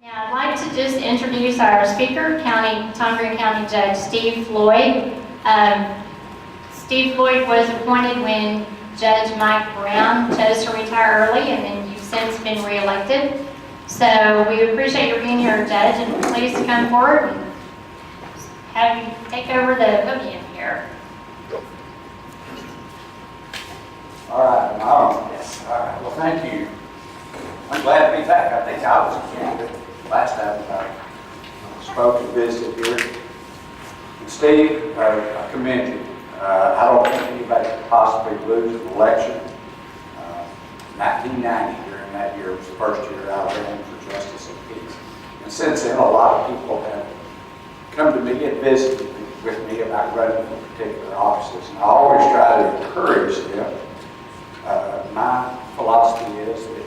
Now, I'd like to just introduce our speaker, Tom Green County Judge Steve Floyd. Steve Floyd was appointed when Judge Mike Brown chose to retire early, and then you've since been reelected. So we appreciate your being here, Judge, and please come forward and have you take over the podium here. All right, yes. All right, well, thank you. I'm glad to be back. I think I was a candidate last time I spoke and visited here. And Steve, I commend you. I don't think anybody could possibly lose an election. 1990, during that year, was the first year I ran for justice of peace. And since then, a lot of people have come to me and visited with me about running for particular offices. And I always try to encourage them. My philosophy is that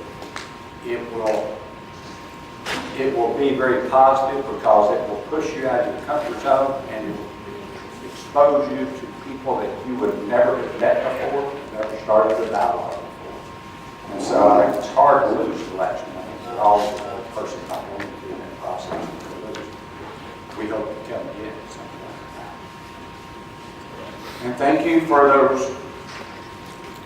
it will be very positive because it will push you out of your comfort zone and it will expose you to people that you would never have met before, never started a dialogue before. And so I think it's hard to lose an election. I think there's always a person not going to do that process to lose. We hope to come again at some point in time. And thank you for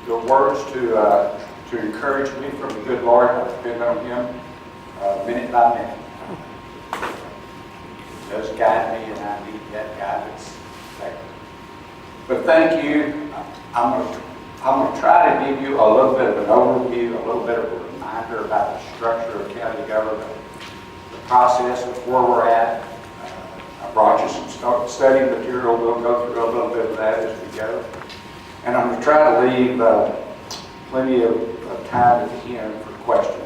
your words to encourage me from the good Lord. I depend on Him minute by minute. He does guide me, and I need that guidance daily. But thank you. I'm going to try to give you a little bit of an overview, a little bit of a reminder about the structure of county government, the process of where we're at. I brought you some study material. We'll go through a little bit of that as we go. And I'm going to try to leave plenty of time at the end for questions.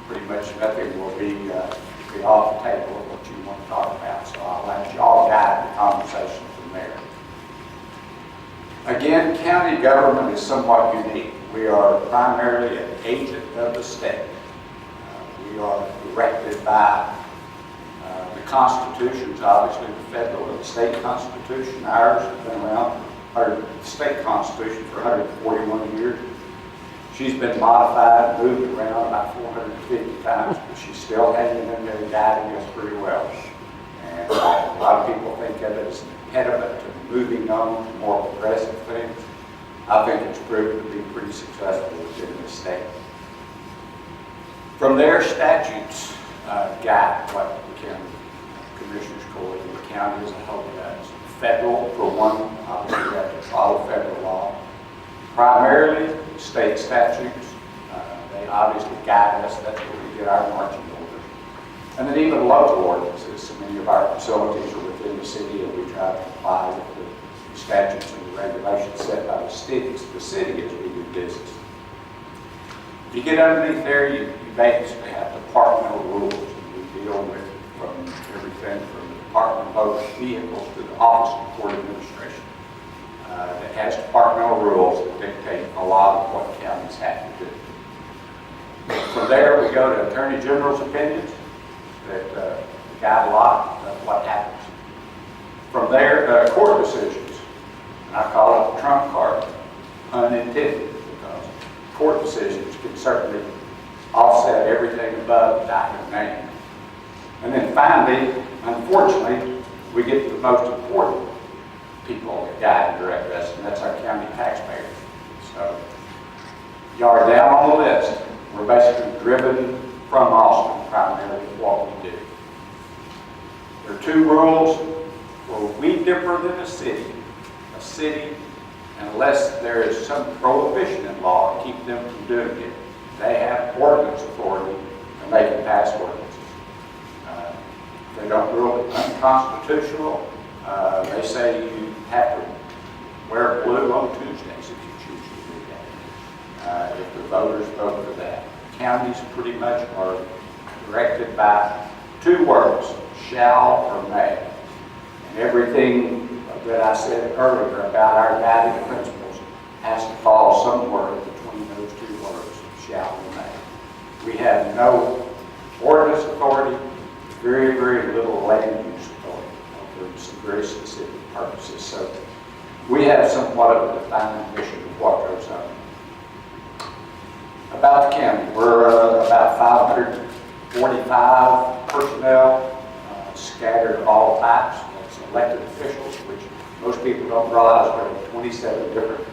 Pretty much nothing will be off the table of what you want to talk about. So I'll let you all guide the conversation from there. Again, county government is somewhat unique. We are primarily an agent of the state. We are directed by the constitutions, obviously the federal and the state constitution. Ours has been around, or the state constitution, for 141 years. She's been modified, moved around about 450 times, but she's still hanging in there, guiding us pretty well. And a lot of people think of it as an impediment to moving on to more progressive things. I think it's proven to be pretty successful within the state. From there, statutes guide what the county commissioners court and the county as a whole does. Federal, for one, obviously we have to follow federal law. Primarily, state statutes. They obviously guide us. That's where we get our marching orders. And then even local ordinances. So many of our facilities are within the city, and we try to comply with the statutes and the regulations set by the city as we do business. If you get underneath there, you basically have departmental rules. And we deal with from everything from the Department of Motor Vehicles to the Office of Court Administration. That has departmental rules that dictate a lot of what counties have to do. From there, we go to Attorney General's opinions that guide a lot of what happens. From there, court decisions. And I call it the trump card, unintended, because court decisions can certainly offset everything above the document name. And then finally, unfortunately, we get to the most important people that guide and direct us, and that's our county taxpayers. So, y'all are down on the list. We're basically driven from Austin, primarily what we do. There are two rules where we differ than a city, unless there is some prohibition in law to keep them from doing it. They have ordinance authority, and they can pass ordinances. They don't rule it unconstitutional. They say you have to wear blue on Tuesdays if you choose to do that. If the voters vote for that. Counties pretty much are directed by two words, shall or may. And everything that I said earlier about our guiding principles has to fall somewhere between those two words, shall or may. We have no ordinance authority, very, very little land use authority for some very specific purposes. So we have somewhat of a defined mission of what goes on. About the county, we're about 545 personnel scattered of all types. That's elected officials, which most people don't realize there are 27 different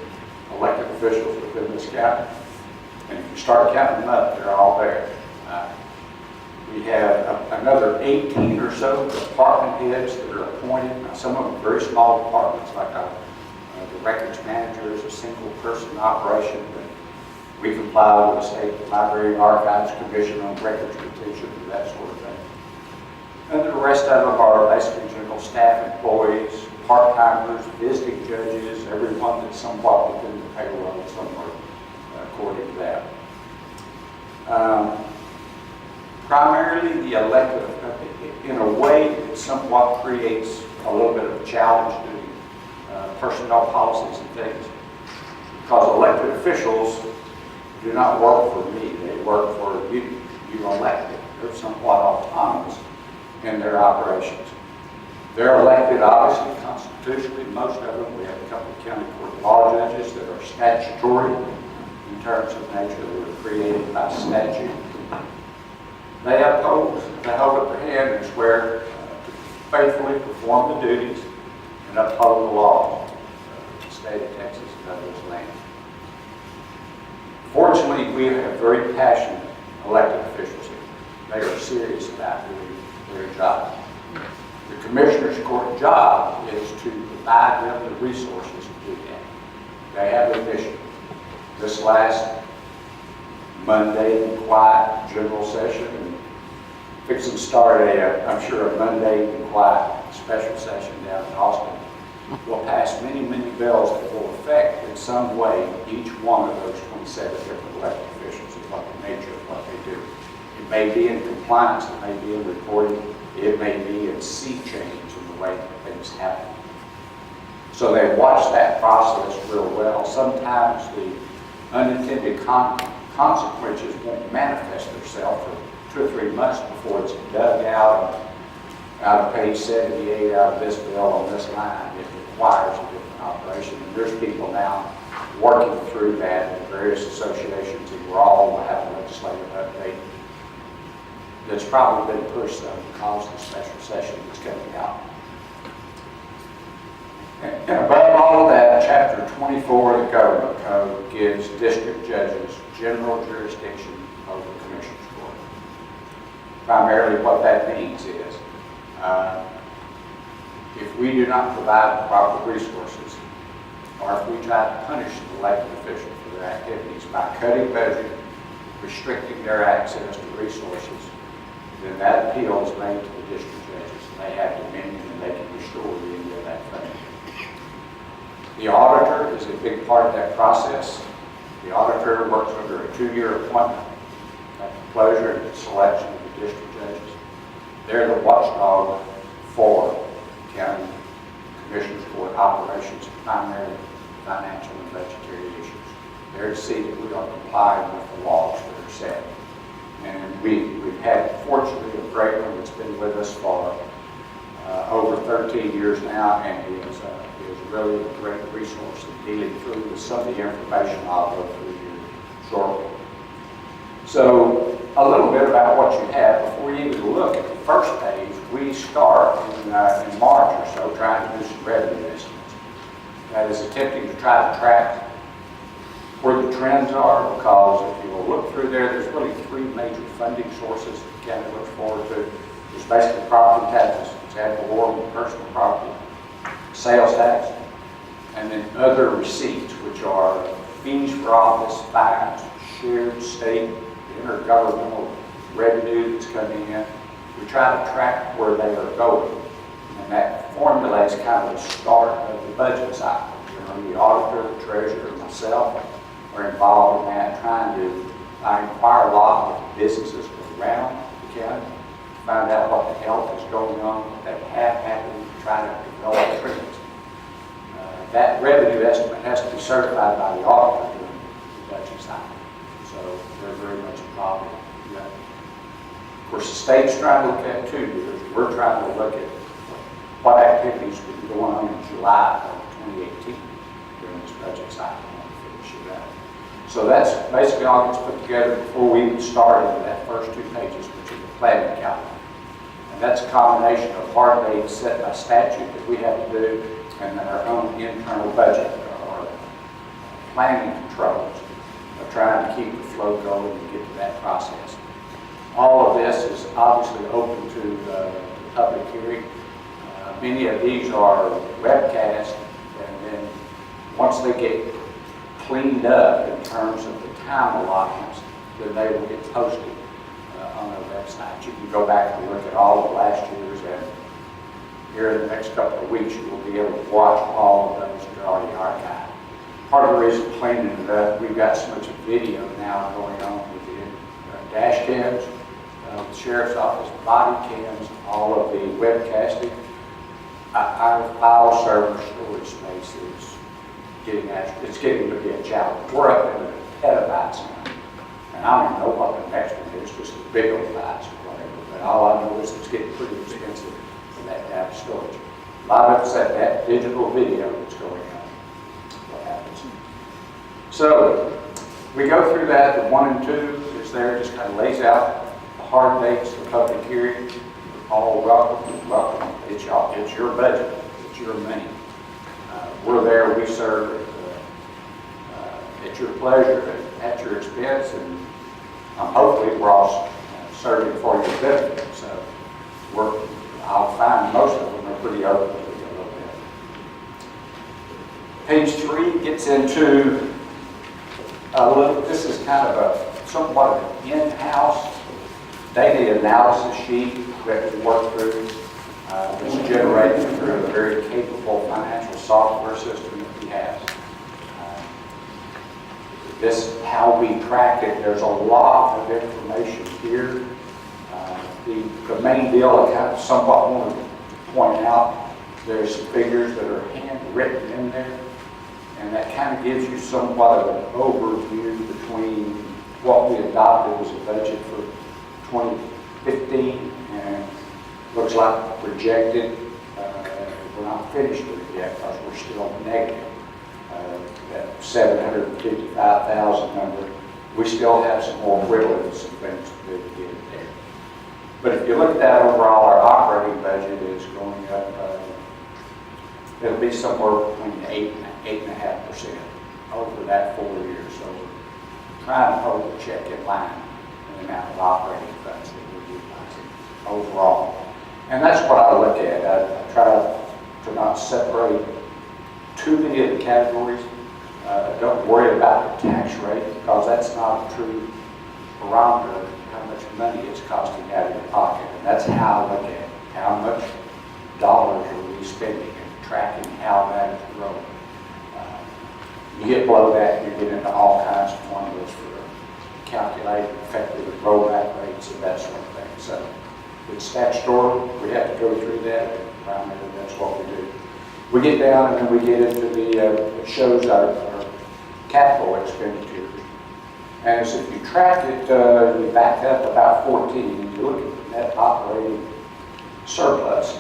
elected officials within this county. And if you start counting them up, they're all there. We have another 18 or so department heads that are appointed. Now, some of them very small departments, like the records manager is a single person operation, but we comply with the State Library and Archives Commission on records retention and that sort of thing. And the rest of them are basically general staff employees, part-timers, visiting judges, everyone that's somewhat within the payroll somewhere, according to that. Primarily the elected, in a way, it somewhat creates a little bit of a challenge to personnel policies and things, because elected officials do not work for me, they work for you. You elected. They're somewhat autonomous in their operations. They're elected, obviously, constitutionally, most of them. We have a couple of county court law judges that are statutory in terms of nature. They were created by statute. They hold up their hand and swear to faithfully perform the duties and uphold the laws of the state of Texas and of this land. Fortunately, we have very passionate elected officials here. They are serious about doing their job. The Commissioner's Court job is to provide them the resources to do that. They have a mission. This last Monday, quiet general session, and fixing to start I'm sure a Monday quiet special session down in Austin, will pass many, many bills that will affect in some way each one of those 27 different elected officials and what the nature of what they do. It may be in compliance, it may be in reporting, it may be in sea change in the way that things happen. So they watch that process real well. Sometimes the unintended consequences won't manifest themselves for 2 or 3 months before it's dug out of page 78 out of this bill on this line. It requires a different operation. And there's people now working through that in various associations, and we're all going to have a legislative update that's probably been pushed some because of the special session that's coming out. And above all of that, Chapter 24 of the Government Code gives district judges general jurisdiction over the Commissioner's Court. Primarily what that means is if we do not provide the proper resources, or if we try to punish the elected official for their activities by cutting budget, restricting their access to resources, then that appeal is made to the district judges. They have dominion and they can restore any of that funding. The auditor is a big part of that process. The auditor works under a 2-year appointment at the pleasure and selection of the district judges. They're the watchdog for county commissioners court operations, primarily financial and budgetary issues. They're to see that we are complying with the laws that are set. And we've had, fortunately, a great one that's been with us for over 13 years now, and he is really a great resource in dealing through with some of the information I'll go through here shortly. So a little bit about what you have. Before you even look at the first page, we start in March or so trying to do some revenue estimates. That is attempting to try to track where the trends are, because if you will look through there, there's really 3 major funding sources that the county looks forward to. There's basically property taxes, it's ad valorem personal property, sales tax, and then other receipts, which are fees for office, fines, shared state, intergovernmental revenue that's coming in. We try to track where they are going, and that formulates kind of the start of the budget cycle. The auditor, the treasurer, and myself are involved in that, trying to inquire a lot with the businesses around the county, find out what the health is going on, what they have happened, try to develop trends. That revenue estimate has to be certified by the auditor during the budget cycle. So they're very much involved in that. Of course, the state's trying to look at it too, because we're trying to look at what activities would be going on in July of 2018 during this budget cycle when we finish it out. So that's basically all gets put together before we even start into that first 2 pages, which is the planning calendar. And that's a combination of hard dates set by statute that we have to do, and then our own internal budget or planning controls of trying to keep the flow going and get to that process. All of this is obviously open to the public hearing. Many of these are webcast, and then once they get cleaned up in terms of the time allotments, then they will get posted on our website. You can go back and look at all of last year's, and here in the next couple of weeks you will be able to watch all of those that are already archived. Part of the reason cleaning it up, we've got so much video now going on with the dash cams, the sheriff's office, body cams, all of the webcasting. Our file server storage space is getting to be a challenge. We're up into petabytes now, and I don't even know what the next one is, just the big old bytes or whatever. But all I know is it's getting pretty expensive for that to have storage. A lot of it's that digital video that's going on. What happens? So we go through that. The 1 and 2 is there, just kind of lays out the hard dates, the public hearing. All welcome, welcome. It's your budget, it's your money. We're there, we serve at your pleasure, at your expense, and hopefully we're all serving for your benefit. So I'll find most of them are pretty open to you a little bit. Page 3 gets into this is kind of a somewhat of an in-house data analysis sheet that we work through. It's generated through a very capable financial software system that we have. This is how we track it. There's a lot of information here. The main deal I kind of somewhat wanted to point out, there's some figures that are handwritten in there, and that kind of gives you somewhat of an overview between what we adopted as a budget for 2015 and looks like projected. We're not finished with it yet because we're still negative. That 755,000 number, we still have some more wiggling and some things to do to get it there. But if you look at that overall, our operating budget is going up. It'll be somewhere between 8 and 8.5% over that 4 years. So we're trying to hold the check in line in the amount of operating funds that we're utilizing overall. And that's what I look at. I try to not separate too many of the categories. Don't worry about the tax rate because that's not a true barometer of how much money it's costing out of your pocket. And that's how I look at it. How much dollars are we spending and tracking how that is growing. You get below that, you get into all kinds of formulas for calculating effective rollback rates and that sort of thing. So it's statutory. We have to go through that. Primarily, that's what we do. We get down and then we get into it shows our capital expenditures. And as if you track it, you back up about 14 and you look at the net operating surplus.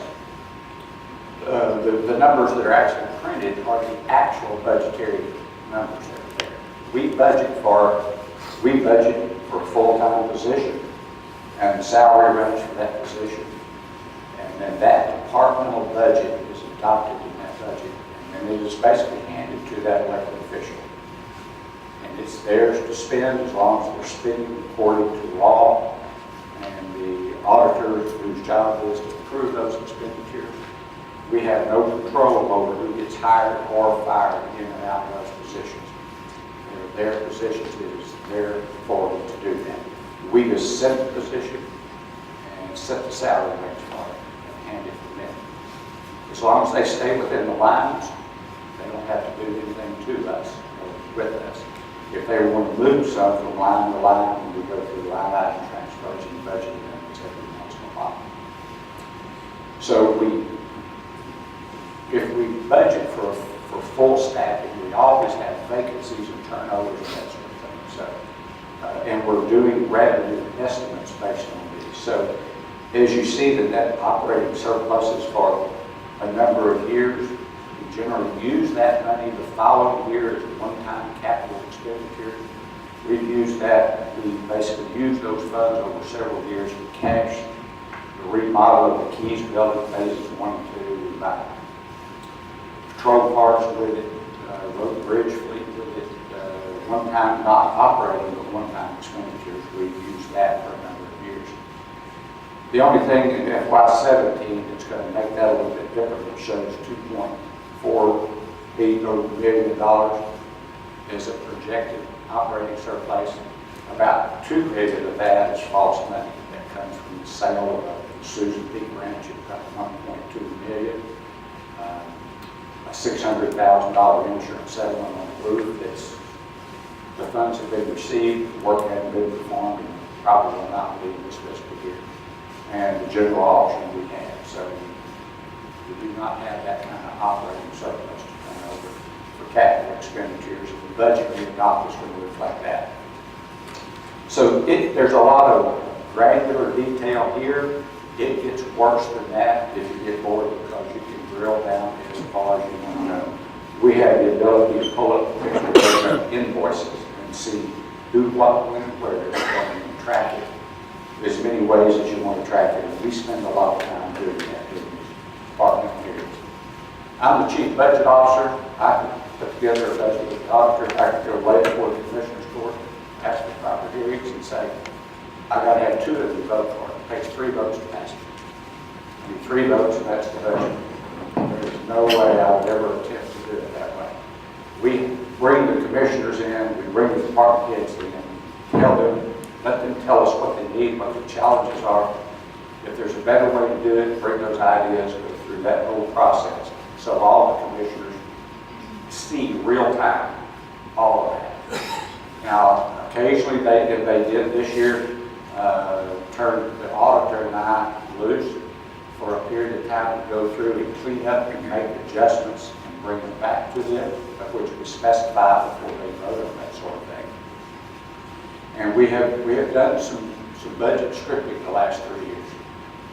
The numbers that are actually printed are the actual budgetary numbers that are there. We budget for a full-time position and the salary range for that position. And then that departmental budget is adopted in that budget. And then it is basically handed to that elected official. And it's theirs to spend as long as they're spending according to law. And the auditor, whose job is to approve those expenditures, we have no control over who gets hired or fired in and out of those positions. They're their positions. It is their authority to do that. We just set the position and set the salary range for it and hand it to them. As long as they stay within the lines, they don't have to do anything to us or with us. If they want to move some from line to line, we go through line item transfers and budget amendments every once in a while. So if we budget for full staffing, we always have vacancies and turnovers and that sort of thing. So, and we're doing revenue estimates based on these. So as you see the net operating surpluses for a number of years, we generally use that money the following year as a one-time capital expenditure We've used that, we basically used those funds over several years for cash, the remodel of the Keys building, phases 1 and 2, we buy patrol cars with it, road bridge fleet with it, one-time not operating, but one-time expenditures. We've used that for a number of years. The only thing in FY17 that's going to make that a little bit different, it shows $2.48 million is a projected operating surplus. About $2 million of that is false money that comes from the sale of the Susan Peak Ranch at about $1.2 million. A $600,000 insurance settlement on the roof. That's the funds have been received, the work hasn't been performed, and probably will not be in this fiscal year. And the general auction we had, so we do not have that kind of operating surplus to turn over for capital expenditures. The budget we adopt is going to reflect that. So there's a lot of granular detail here. It gets worse than that if you get bored because you can drill down as far as you want to know. We have the ability to pull up the invoices and see who, what, when, where, and track it as many ways as you want to track it. And we spend a lot of time doing that in this department here. I'm the chief budget officer. I can put together a budget with the auditor. I can go lay before the commissioner's court, ask for proper hearings, and say, I got to have 2 of you vote for it. It takes 3 votes to pass it. I need 3 votes, and that's the budget. There's no way I would ever attempt to do it that way. We bring the commissioners in, we bring the department heads in, tell them, let them tell us what they need, what the challenges are. If there's a better way to do it, bring those ideas, go through that whole process. So all the commissioners see real time all of that. Now, occasionally, if they did this year, turn the auditor and I loose for a period of time to go through and clean up and make adjustments and bring them back to them, of which we specify before they vote on that sort of thing. And we have done some budget scripting the last 3 years.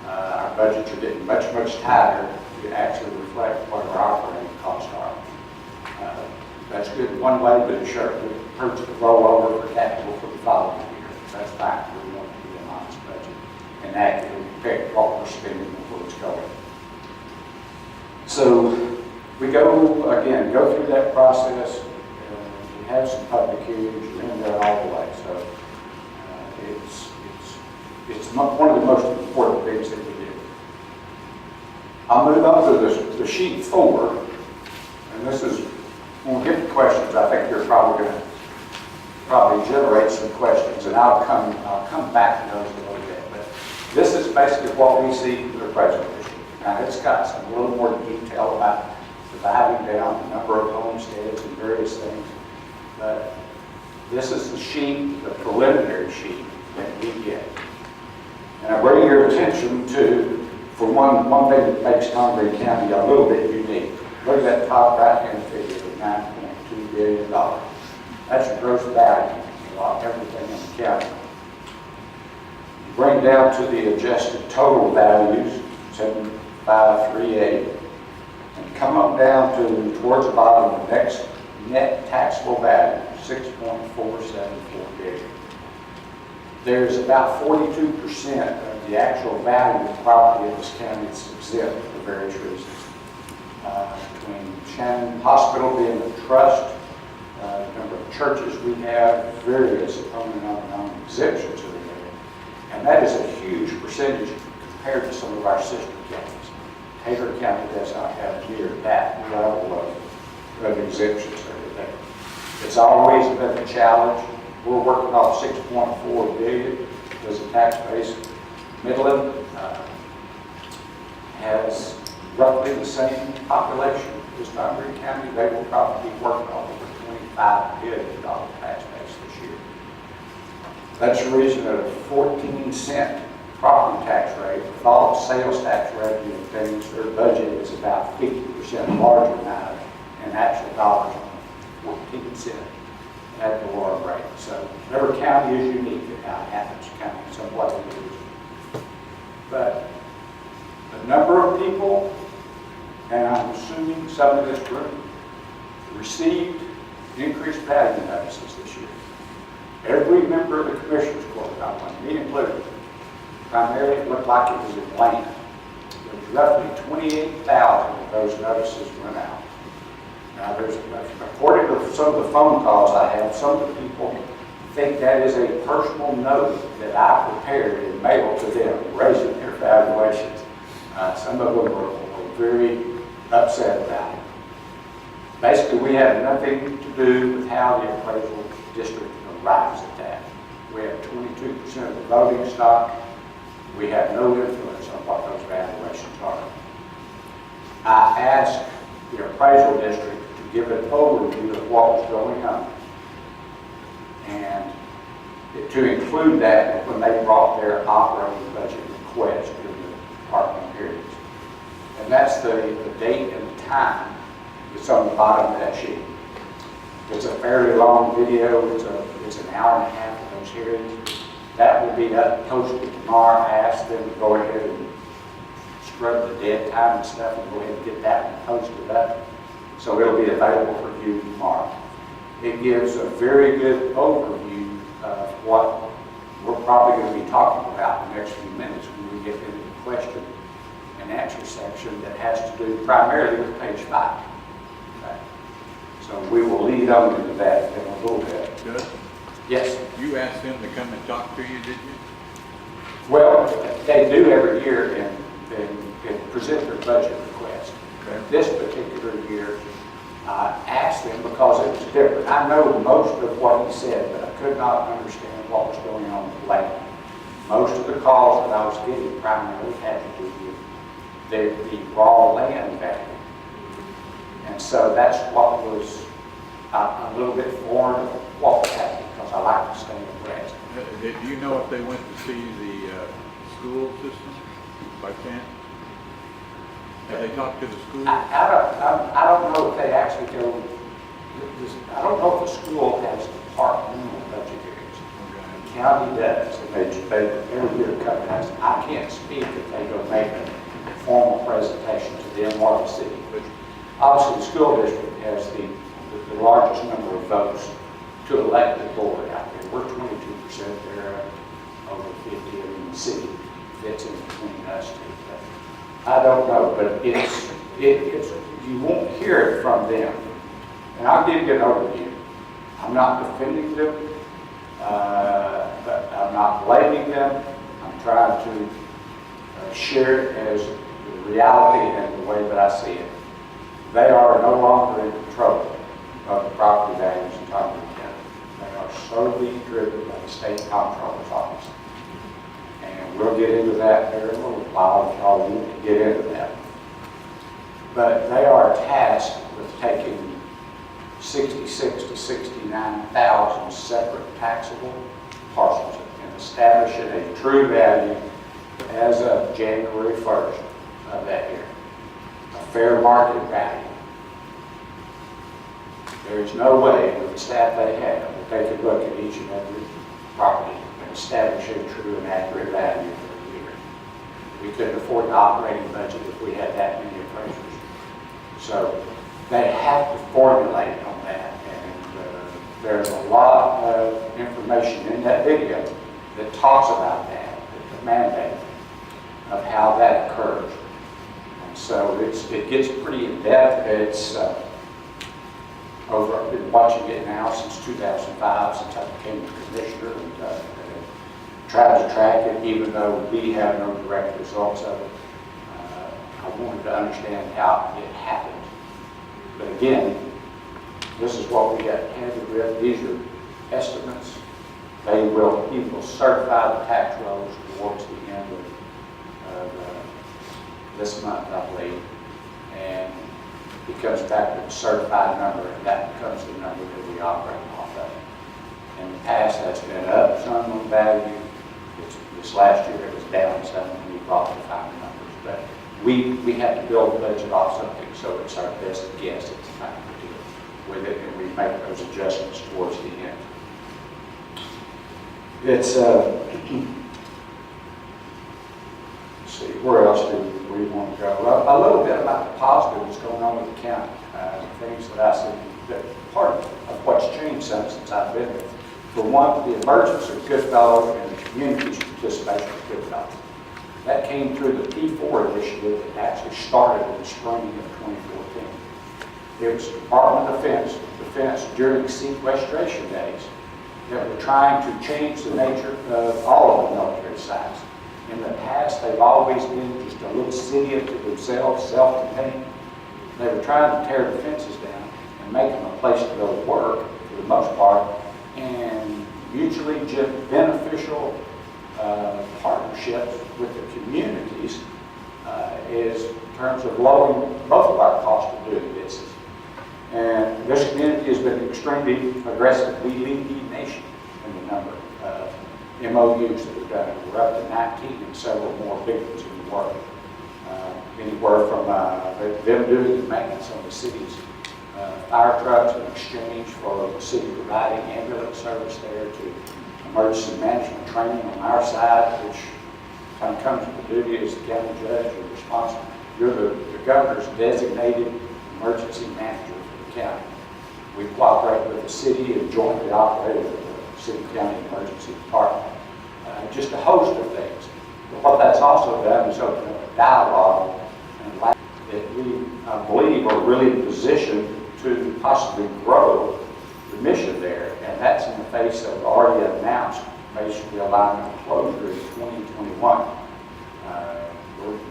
Our budgets are getting much tighter to actually reflect what our operating costs are. That's good in one way, but it sure hurts to roll over for capital for the following year. That's fine. We want to be an honest budget and accurately predict what we're spending and where it's going. So we go through that process. We have some public hearings. You're in there all the way. So it's one of the most important things that we do. I'll move on to the sheet 4, and this is, when we get to questions, I think you're probably going to generate some questions, and I'll come back to those in a little bit. But this is basically what we see in the presentation. Now it's got some a little more detail about dividing down the number of homesteads and various things. But this is the sheet, the preliminary sheet that we get. And I bring your attention to, for one thing that makes Conway County a little bit unique. Look at that top right-hand figure of $9.2 billion. That's the gross value of everything in the county. You bring down to the adjusted total values, 7,538, and come up down to towards the bottom, the next net taxable value, $6.474 billion. There's about 42% of the actual value of property in this county that's exempt for various reasons. Between Shannon Hospital being a trust, the number of churches we have, various on exemptions that are there. And that is a huge percentage compared to some of our sister counties. Taylor County does not have near that level of exemptions that are there. It's always been a challenge. We're working off $6.4 billion as a tax base. Midland has roughly the same population as Montgomery County. They will probably be working off over $25 billion tax base this year. That's the reason that a 14-cent property tax rate, with all the sales tax revenue and things, their budget is about 50% larger than ours in actual dollars on 14 cents at the lower rate. So every county is unique in how it happens. County in some places is. But the number of people, and I'm assuming some of this group, received increased value notices this year. Every member of the Commissioners Court got one, me included. Primarily, it looked like it was in land. There was roughly 28,000 of those notices went out. Now, according to some of the phone calls I have, some of the people think that is a personal note that I prepared and mailed to them, raising their valuations. Some of them were very upset about it. Basically, we have nothing to do with how the appraisal district arrives at that. We have 22% of the voting stock. We have no influence on what those valuations are. I asked the appraisal district to give an overview of what was going on, and to include that when they brought their operating budget request in the department periods. And that's the date and the time that's on the bottom of that sheet. It's a fairly long video. It's an hour and a half of those hearings. That will be posted tomorrow. I asked them to go ahead and scrub the dead time and stuff and go ahead and get that one posted up. So it'll be available for view tomorrow. It gives a very good overview of what we're probably going to be talking about in the next few minutes when we get into the question and answer section that has to do primarily with page 5. Okay. So we will lead on into that in a little bit. Judge? Yes? You asked them to come and talk to you, did you? Well, they do every year and present their budget request. Okay. This particular year, I asked them because it was different. I know most of what he said, but I could not understand what was going on with land. Most of the calls that I was getting primarily had to do with the raw land value. And so that's what was a little bit foreign of what was happening, because I like to stay abreast. Do you know if they went to see the school system by chance? Have they talked to the school? I don't know if they actually go. I don't know if the school has departmental budget areas. Okay. The county does, and they every year come to us. I can't speak if they go make a formal presentation to them or the city. But obviously, the school district has the largest number of votes to elect the board out there. We're 22%. They're over 50. I mean, the city fits in between us two. I don't know, but it's you won't hear it from them. And I'll give you an overview. I'm not defending them, but I'm not blaming them. I'm trying to share it as the reality and the way that I see it. They are no longer in control of the property values in Tonga County. They are solely driven by the state comptroller's office. And we'll get into that here in a little while if y'all need to get into that. But they are tasked with taking 66 to 69,000 separate taxable parcels and establishing a true value as of January 1st of that year. A fair market value. There is no way with the staff they have that they could look at each and every property and establish a true and accurate value for the year. We couldn't afford an operating budget if we had that many appraisers. So they have to formulate on that, and there's a lot of information in that video that talks about that, the mandate of how that occurs. And so it gets pretty in-depth. It's I've been watching it now since 2005, since I became the commissioner, and tried to track it, even though we have no direct results of it. I wanted to understand how it happened. But again, this is what we got handed with. These are estimates. He will certify the tax rolls towards the end of this month, I believe. And he comes back with a certified number, and that becomes the number that we operate off of. In the past, that's been up some on value. This last year, it was down some, and we brought the final numbers. But we have to build a budget off something, so it's our best guess at the time to deal with it, and we make those adjustments towards the end. It's, let's see, where else do we want to go? Well, a little bit about the positives going on with the county. Things that I see that part of what's changed since I've been For one, the emergence of Goodfellow and the community's participation with Goodfellow. That came through the P4 initiative that actually started in the spring of 2014. It was Department of Defense during sequestration days that were trying to change the nature of all of the military sites. In the past, they've always been just a little city unto themselves, self-contained. They were trying to tear the fences down and make them a place to go work, for the most part, and mutually beneficial partnerships with the communities is in terms of lowering both of our cost of doing business. And this community has been extremely aggressive. We lead the nation in the number of MOUs that we've done. We're up to 19 and several more big ones in the work. Anywhere from them doing the maintenance on the city's fire trucks in exchange for the city providing ambulance service there, to emergency management training on our side, which kind of comes with the duty as the county judge or responsible. You're the governor's designated emergency manager for the county. We cooperate with the city and jointly operate with the city county emergency department. Just a host of things. But what that's also done is open up a dialogue and that we, I believe, are really positioned to possibly grow the mission there. And that's in the face of already announced basically allowing closure in 2021.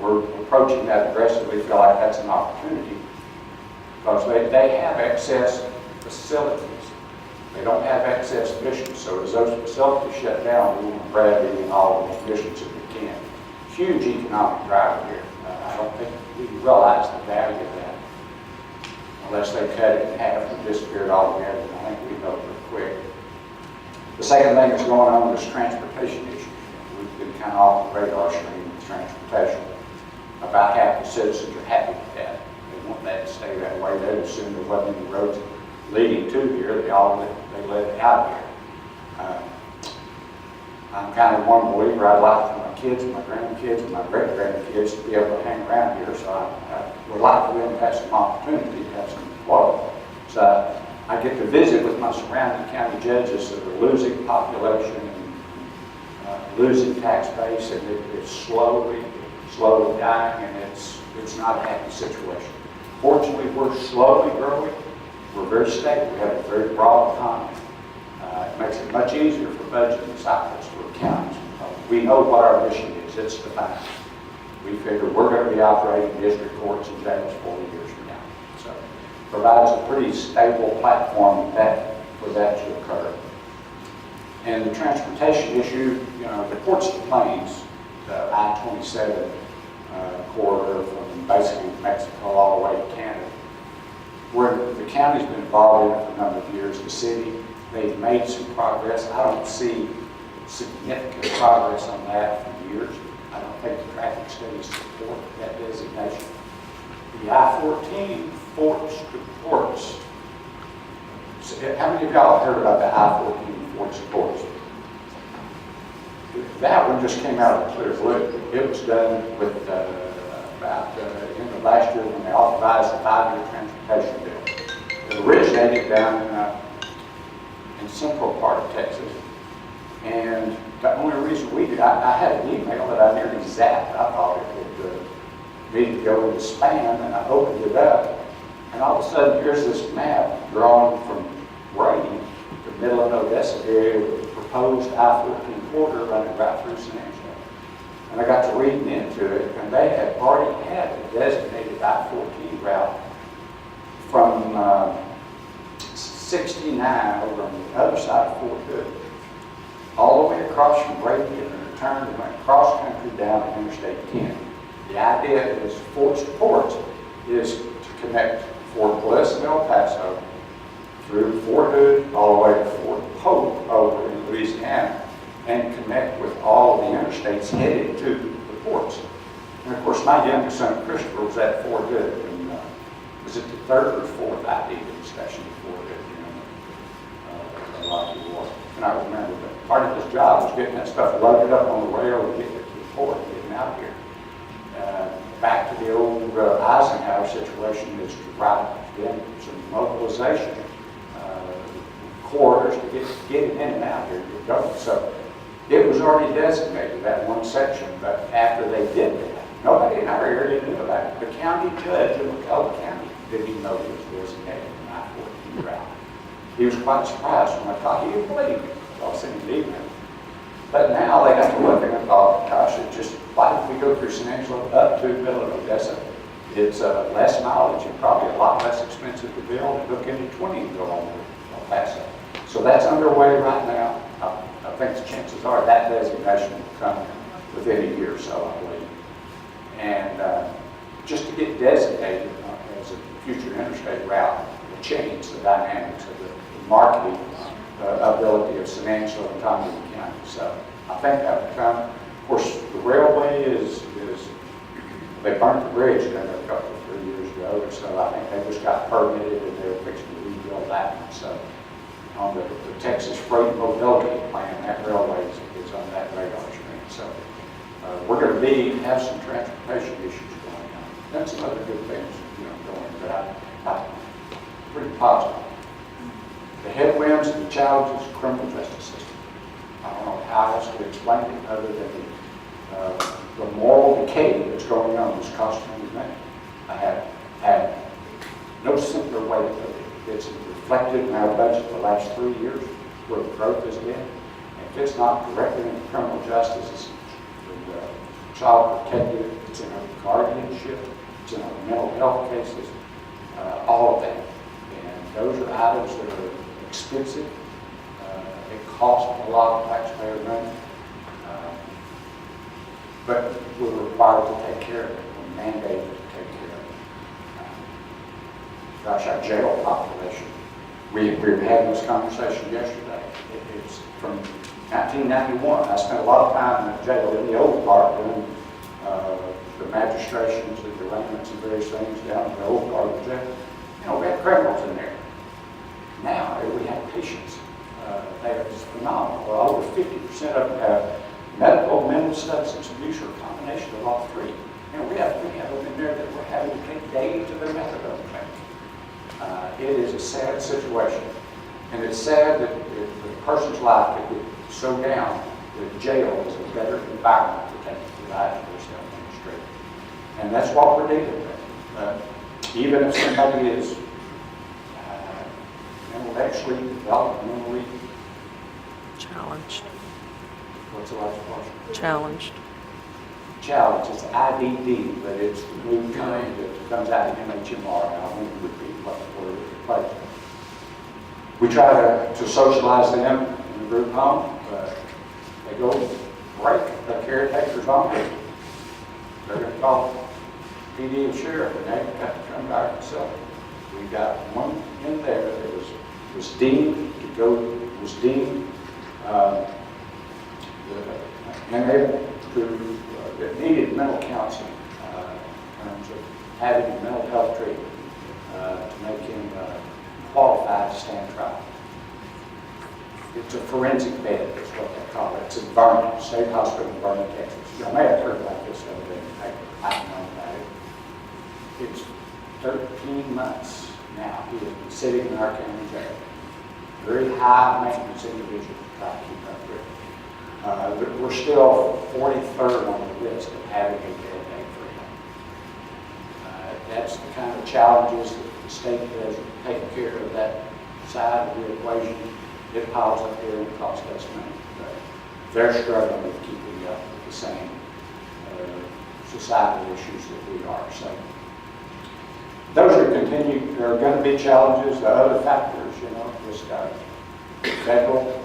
We're approaching that aggressively. Feel like that's an opportunity because they have excess facilities. They don't have excess missions. So as those facilities shut down, we want to grab any and all of those missions if we can. Huge economic driver here. I don't think we realize the value of that unless they cut it in half or disappear it altogether. And I think we know pretty quick. The second thing that's going on is transportation issues. We've been kind of off the radar screen with transportation. About half the citizens are happy with that. They want that to stay that way. They'd assume there wasn't any roads leading to here. They let it out of here. I'm kind of one believer. I'd like for my kids and my grandkids and my great-grandkids to be able to hang around here. So I would like for them to have some opportunity to have some employment. So I get to visit with my surrounding county judges that are losing population and losing tax base, and it's slowly dying, and it's not a happy situation. Fortunately, we're slowly growing. We're very stable. We have a very broad economy. It makes it much easier for budgeting cycles for counties. We know what our mission is. It's defined. We figure we're going to be operating district courts and jails 40 years from now. So it provides a pretty stable platform for that to occur. And the transportation issue, the ports of Plains, the I-27 corridor from basically Mexico all the way to Canada, where the county's been involved in it for a number of years. The city, they've made some progress. I don't see significant progress on that for years. I don't think the traffic studies support that designation. The I-14 Forts to Ports. How many of y'all have heard about the I-14 Forts to Ports? That one just came out of the clear blue. It was done with about the end of last year when they authorized the 5-year transportation bill. It originated down in central part of Texas. And the only reason we did, I had an email that I nearly zapped. I thought it would need to go into spam, and I opened it up. And all of a sudden, here's this map drawn from Brady, the middle of Odessa area, with the proposed I-14 corridor running right through San Angelo. And I got to reading into it, and they had already had a designated I-14 route from 69 over on the other side of Fort Hood, all the way across from Brady, and then returned and went cross country down to Interstate 10. The idea is Forts to Ports is to connect Fort Bliss and El Paso through Fort Hood all the way to Fort Hope over in Louisiana, and connect with all of the interstates headed to the ports. And of course, my youngest son, Christopher, was at Fort Hood, and was it the 3rd or 4th ID station at Fort Hood, a lot of people were. And I remember that part of his job was getting that stuff loaded up on the rail and getting it to the port and getting out here. Back to the old Eisenhower situation is to write in some mobilization corridor hours to get it in and out here, to go. So it was already designated, that one section, but after they did that, nobody in our area knew about it. The county judge in McCullough County didn't even know it was designated an I-14 route. He was quite surprised when I thought he didn't believe it. I was sending an email. But now they got to looking and thought, gosh, it's just like we go through San Angelo up to the middle of Odessa. It's less mileage and probably a lot less expensive to build and hook into 20 and go on to El Paso. So that's underway right now. I think the chances are that designation will come within a year or so, I believe. And just to get designated as a future interstate route will change the dynamics of the marketing ability of San Angelo and Tom Green County. So I think that will come. Of course, the railway is they burnt the bridge down a couple of 3 years ago, and so I think they just got permitted and they're fixing to rebuild that one. So on the Texas Freight Mobility Plan, that railway is on that radar screen. So we're going to have some transportation issues going on. That's some other good things, going, but I'm pretty positive. The headwinds and the challenges of the criminal justice system. I don't know how else to explain it other than the moral decay that's going on is costing you money. I have had no simpler way to put it. It's reflected in our budget the last 3 years where the growth has been. And if it's not directly in criminal justice, it's in child protective, it's in our guardianship, it's in our mental health cases, all of that. And those are items that are expensive. It costs a lot of taxpayer money. But we're required to take care of it. We're mandated to take care of it. Gosh, our jail population. We were having this conversation yesterday. It's from 1991. I spent a lot of time in the jail in the old part doing the magistrations and the arraignments and various things down in the old part of the jail. We had criminals in there. Now we have patients. It's phenomenal. Well, over 50% of them have medical, mental substance abuse, or a combination of all three. We have them in there that we're having to take days to their methadone clinic. It is a sad situation. And it's sad that the person's life could get so down that jail is a better environment to take the life of yourself on the street. And that's what we're dealing with. Even if somebody is intellectually, developmentally Challenged. what's the last portion? Challenged. Challenge. It's IDD, but it's the new kind that comes out of MHMR. I think it would be what the word is replaced. We try to socialize them in the group home, but they go break the caretaker's on it. They're going to call PD and sheriff, and they have to come by themselves. We got one in there that was deemed to go, was deemed unable to, that needed mental counseling in terms of having mental health treatment to make him qualified to stand trial. It's a forensic bed, is what they call it. It's in Vernon, State Hospital in Vernon, Texas. You may have heard about this the other day in the paper. I don't know about it. It's 13 months now. He has been sitting in our county jail. Very high maintenance individual to try to keep up with. We're still 43rd on the list of having a bed day for him. That's the kind of challenges that the state does take care of that side of the equation. It piles up here and costs us money. But they're struggling with keeping up with the same societal issues that we are. So those are going to be challenges. The other factors, just federal.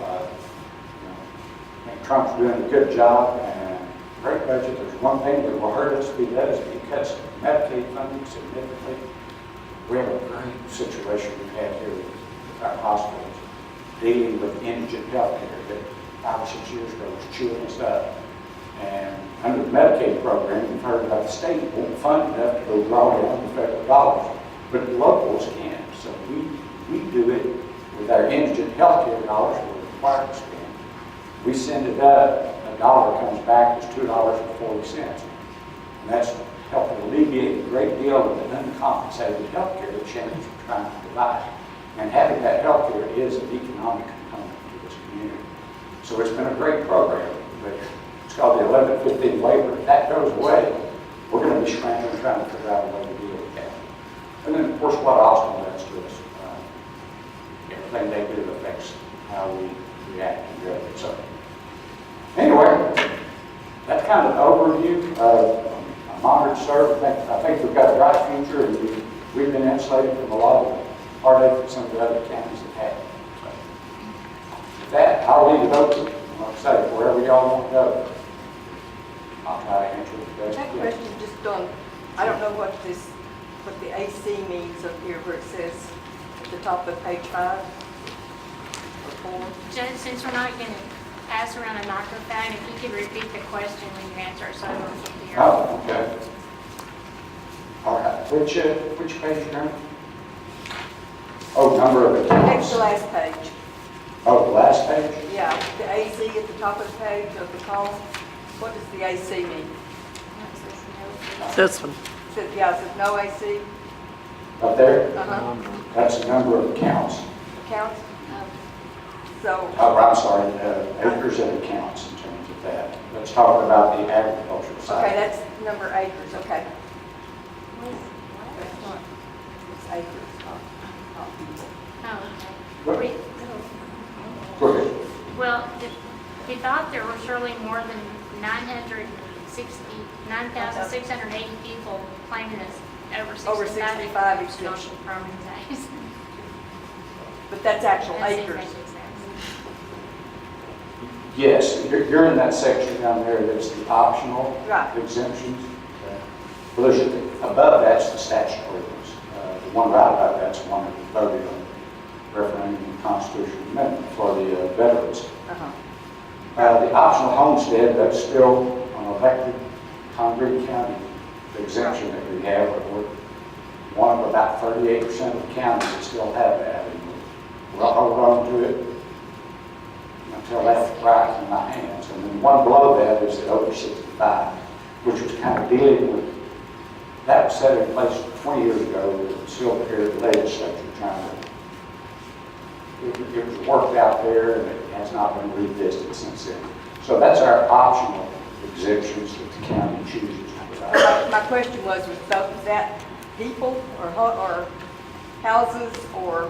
Trump's doing a good job and great budget. There's one thing that will hurt us if he does, if he cuts Medicaid funding significantly. We have a great situation we've had here with our hospitals dealing with indigent health care that 5 or 6 years ago was chewing us up. And under the Medicaid program, we've heard about the state won't fund enough to go draw down the federal dollars, but the locals can. So we do it with our indigent health care dollars we're required to spend. We send it up, $1 comes back as $2.40. And that's helping alleviate a great deal of the uncompensated health care that Shannon's trying to provide. And having that health care is an economic component to this community. So it's been a great program, but it's called the 1115 waiver. If that goes away, we're going to be scrambling trying to figure out a way to deal with that. And then, of course, what Austin does to us. Everything they do affects how we react to it. So anyway, that's kind of an overview of I'm honored to serve. I think we've got a bright future, and we've been insulated from a lot of the heartache that some of the other counties have had. So, with that, I'll leave it open. Like I say, wherever y'all want to go, I'll try to answer the best. That question just on, I don't know what the AC means up here where it says at the top of page 5 or 4. Judge, since we're not going to pass around a microphone, if you could repeat the question when you answer it so everyone can hear. Oh, okay. All right. Which page are you on? Oh, number of Next accounts. to last page. Oh, the last page? Yeah, the AC at the top of the page of the column. What does the AC mean? This one. Yeah, it says no AC. Up there? Uh-huh. That's the number of accounts. Accounts. So, Oh, I'm sorry, acres of accounts in terms of that. Let's talk about the agricultural side. okay, that's number acres, okay. That's not, it's acres, not people. Oh, okay. Go ahead. Well, we thought there were surely more than 9,680 people claiming us over 65 extension. on permanent days. But that's actual That seems acres. like excess. Yes, you're in that section down there that's the optional Right. exemptions. Well, above that's the statutory ones. The one right above that's the one that we voted on, referendum and constitutional amendment for the veterans. Uh-huh. The optional homestead, that's still an elected Congreve County exemption that we have. We're one of about 38% of the counties that still have that. And we'll hold on to it until that's right in my hands. And then one below that is the over 65, which was kind of dealing with, that was set in place 20 years ago with the Silver Haired legislature trying to, it was worked out there and it has not been revisited since then. So that's our optional exemptions that the county chooses to provide. My question was that people or houses or?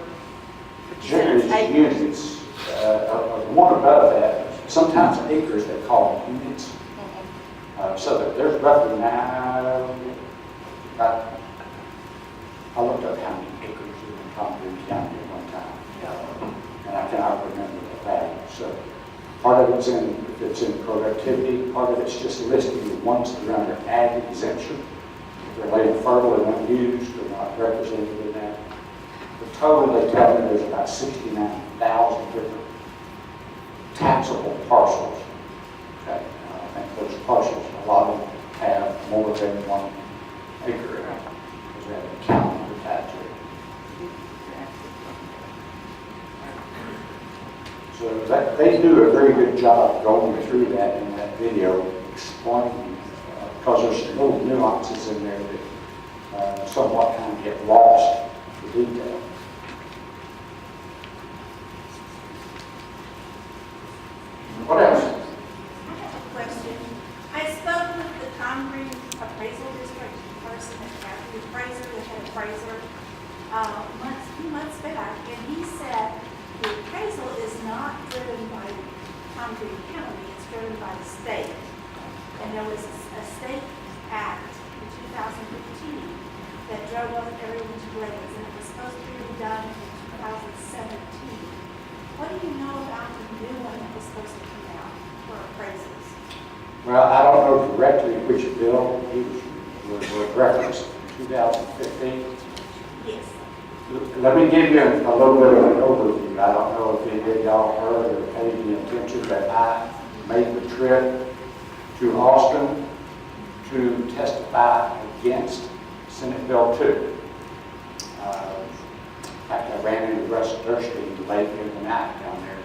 But you said it's Generally, acres. units, the one above that, sometimes acres they call them units. So that there's roughly I looked up how many acres are in Congreve County at one time. And I cannot remember the value. So part of it's in productivity, part of it's just listing the ones that are under ag exemption. If they're laying fertile and unused, they're not represented in that. The total, they tell me there's about 69,000 different taxable parcels. Okay, I think those parcels, a lot of them have more than 1 acre in it, because they have an account number attached to it. So they do a very good job going through that in that video, explaining, because there's some little nuances in there that somewhat kind of get lost in detail. What else? I have a question. I spoke with the Congreve appraisal district person, the appraiser, the head appraiser, a few months back, and he said the appraisal is not driven by Congreve County, it's driven by the state. And there was a state act in 2015 that drove up everyone's grades, and it was supposed to be done in 2017. What do you know about the new one that was supposed to come out for appraisals? Well, I don't know directly which bill he was referenced in 2015. Yes. Let me give you a little bit of an overview. I don't know if any of y'all heard or paid any attention, but I made the trip to Austin to testify against Senate Bill 2. In fact, I ran into Russell Durstein late in the night down there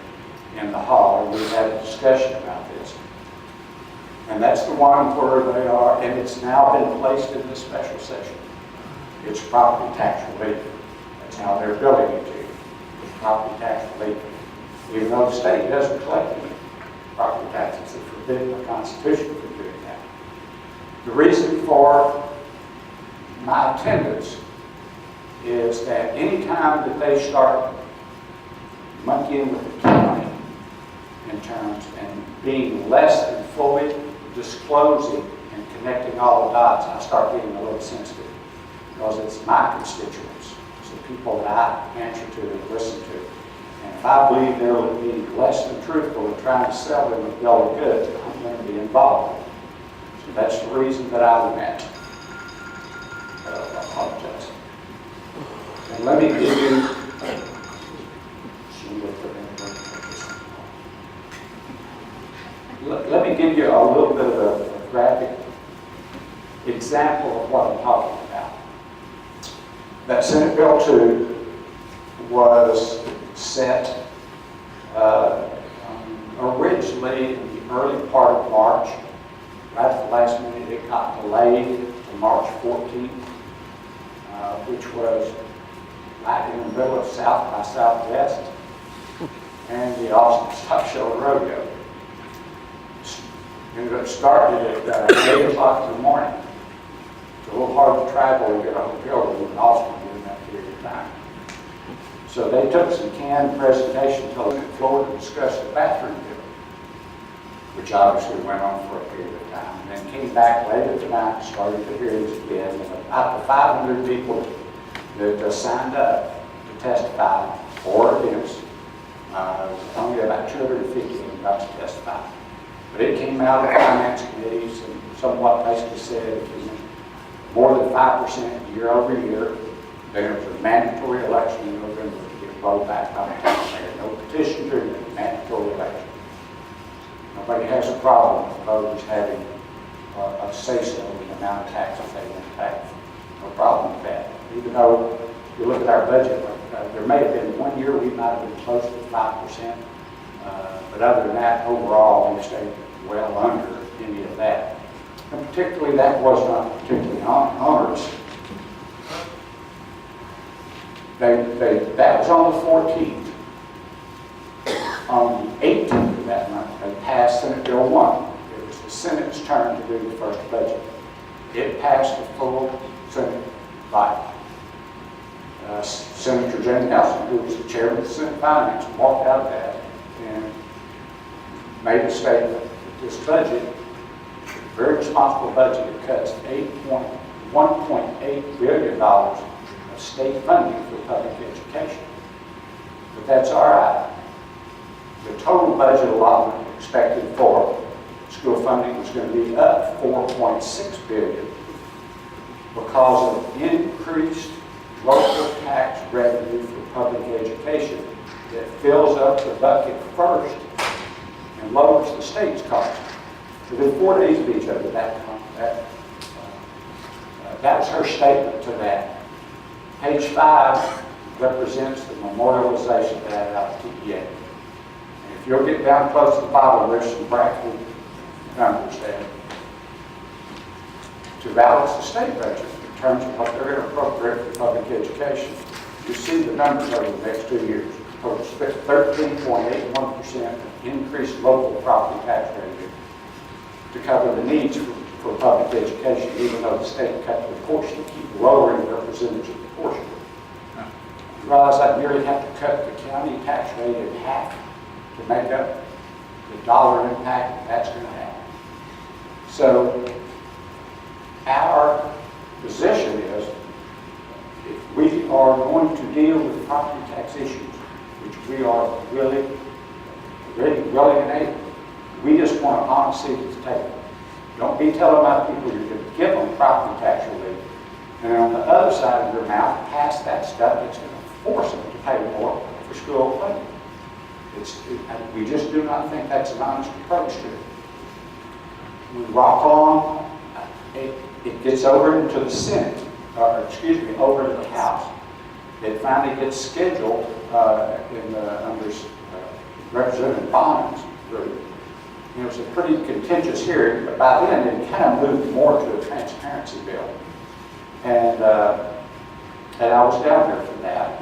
in the hall, and we had a discussion about this. And that's the one where they are, and it's now been placed in the special session. It's property tax relief. That's how they're billing it to you. property tax relief, even though the state doesn't collect any property taxes. It's forbidden by the Constitution from doing that. The reason for my attendance is that any time that they start monkeying with the county in terms and being less than fully disclosing and connecting all the dots, I start getting a little sensitive because it's my constituents. It's the people that I answer to and listen to. And if I believe they're being less than truthful and trying to sell them a bill of goods, I'm going to be involved. So that's the reason that I went. I apologize. And let me give you, let me give you a little bit of a graphic example of what I'm talking about. That Senate Bill 2 was set originally in the early part of March. Right at the last minute, it got delayed to March 14th, which was right in the middle of South by Southwest and the Austin Stock Show and Rodeo. Ended up starting at 8 o'clock in the morning. It's a little hard to travel and get a hotel room in Austin during that period of time. So they took some canned presentation until Floyd to discuss the bathroom bill, which obviously went on for a period of time. And then came back later tonight and started the hearings again. And about the 500 people that signed up to testify for or against, only about 250 of them got to testify. But it came out of the finance committees and somewhat basically said if you more than 5% year over year, then it was a mandatory election in November to get rolled back by the taxpayer. No petition during the mandatory election. Nobody has a problem with voters having a say-so in the amount of taxes they want to pay. No problem with that. Even though if you look at our budget, there may have been one year we might have been close to 5%. But other than that, overall, we stayed well under any of that. And particularly, that was not particularly onerous. That was on the 14th. On the 18th of that month, they passed Senate Bill 1. It was the Senate's turn to do the first budget. It passed the full Senate body. Senator Jane Nelson, who was the chairman of the Senate Finance, walked out of that and made a statement that this budget, a very responsible budget, it cuts $1.8 billion of state funding for public education. But that's all right. The total budget allotment expected for school funding was going to be up $4.6 billion because of increased local tax revenue for public education that fills up the bucket first and lowers the state's cost. Within 4 days of each other, that was her statement to that. Page 5 represents the memorialization of that out of TEA. And if you'll get down close to the bottom, there's some bracket numbers there to balance the state budget in terms of what they're going to appropriate for public education. You see the numbers over the next 2 years. 13.81% increased local property tax revenue to cover the needs for public education, even though the state cut the portion, keep lowering their percentage of the portion. You realize I'd nearly have to cut the county tax rate in half to make up the dollar impact that's going to have. So our position is if we are going to deal with property tax issues, which we are really willing and able, we just want to honestly at the table. Don't be telling my people you're going to give them property tax relief, and on the other side of your mouth, pass that stuff that's going to force them to pay more for school funding. We just do not think that's an honest approach to it. We rock along, it gets over into the Senate, over to the House. It finally gets scheduled under Representative Bond's group. It was a pretty contentious hearing, but by then it kind of moved more to a transparency bill. And I was down there for that,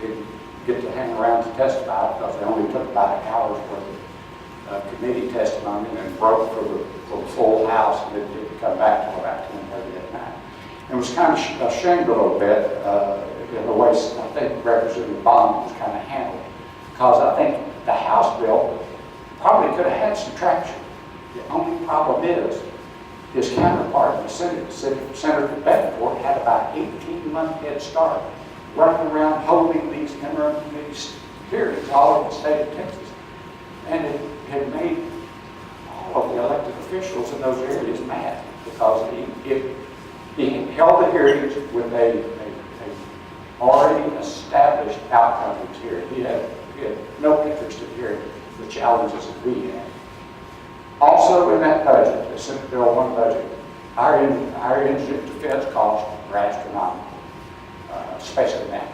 and get to hang around to testify because they only took about an hour's worth of committee testimony and broke for the full house and didn't come back till about 10:30 at night. And was kind of ashamed a little bit in the way I think Representative Bond was kind of handled, because I think the House bill probably could have had some traction. The only problem is his counterpart in the Senate, Senator Betancourt, had about 18-month head start running around holding these interim committee hearings all over the state of Texas. And it had made all of the elected officials in those areas mad because he held the hearings with a already established outcome of his hearing. He had no interest in hearing the challenges that we had. Also in that budget, the Senate Bill 1 budget, our indigent defense costs are astronomical, especially now.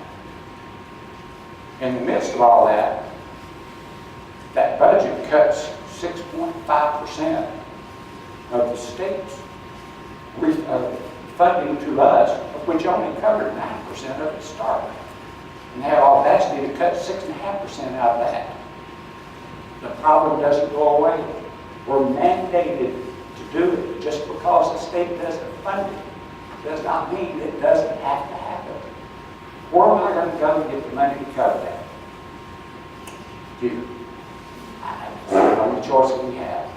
In the midst of all that, that budget cuts 6.5% of the state's funding to us, of which only covered 9% of its start. And had all audacity to cut 6.5% out of that. The problem doesn't go away. We're mandated to do it. Just because the state doesn't fund it does not mean it doesn't have to happen. Where am I going to go to get the money to cover that? You. That's the only choice that we have.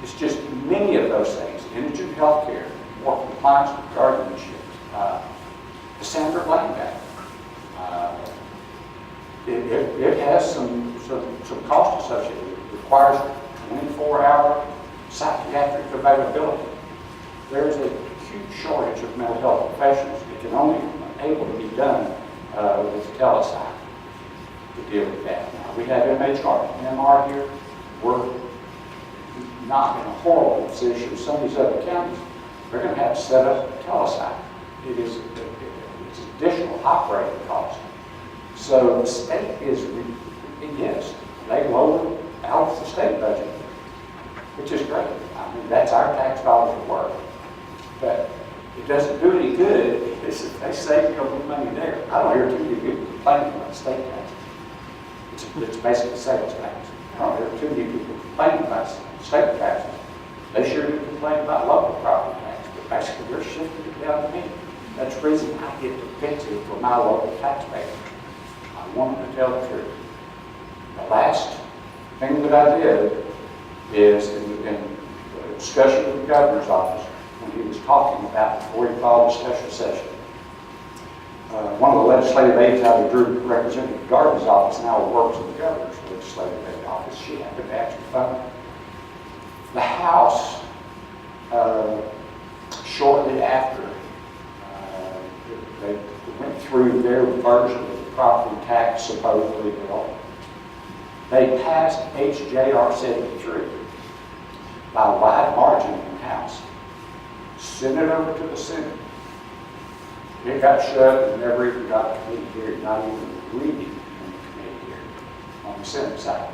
It's just many of those things. Indigent health care, more compliance with guardianship, the Sandra Bland Act. It has some cost associated with it. It requires 24-hour psychiatric availability. There is a huge shortage of mental health professionals. It can only be able to be done with telepsych to deal with that. Now, we have MR here. We're not in a horrible position. Some of these other counties, they're going to have to set up telepsych. It's additional operating cost. So the state is, yes, they lower out the state budget, which is great. I mean, that's our tax dollars at work. But it doesn't do any good if they save no money there. I don't hear too many people complaining about state taxes. It's basically sales tax. I don't hear too many people complaining about state taxes. They sure do complain about local property tax, but basically they're shifting it down to me. That's the reason I get defensive for my local taxpayer. I want them to tell the truth. The last thing that I did is in discussion with the governor's office when he was talking about before he called a special session. One of the legislative aides out of Drew Representative Gardner's office now works in the governor's legislative aid office. She happened to actually phone the House shortly after they went through their version of the property tax supposedly bill. They passed HJR 73 by a wide margin in the House. Sent it over to the Senate. It got shut and never even got to committee hearing, not even reading in the committee hearing on the Senate side.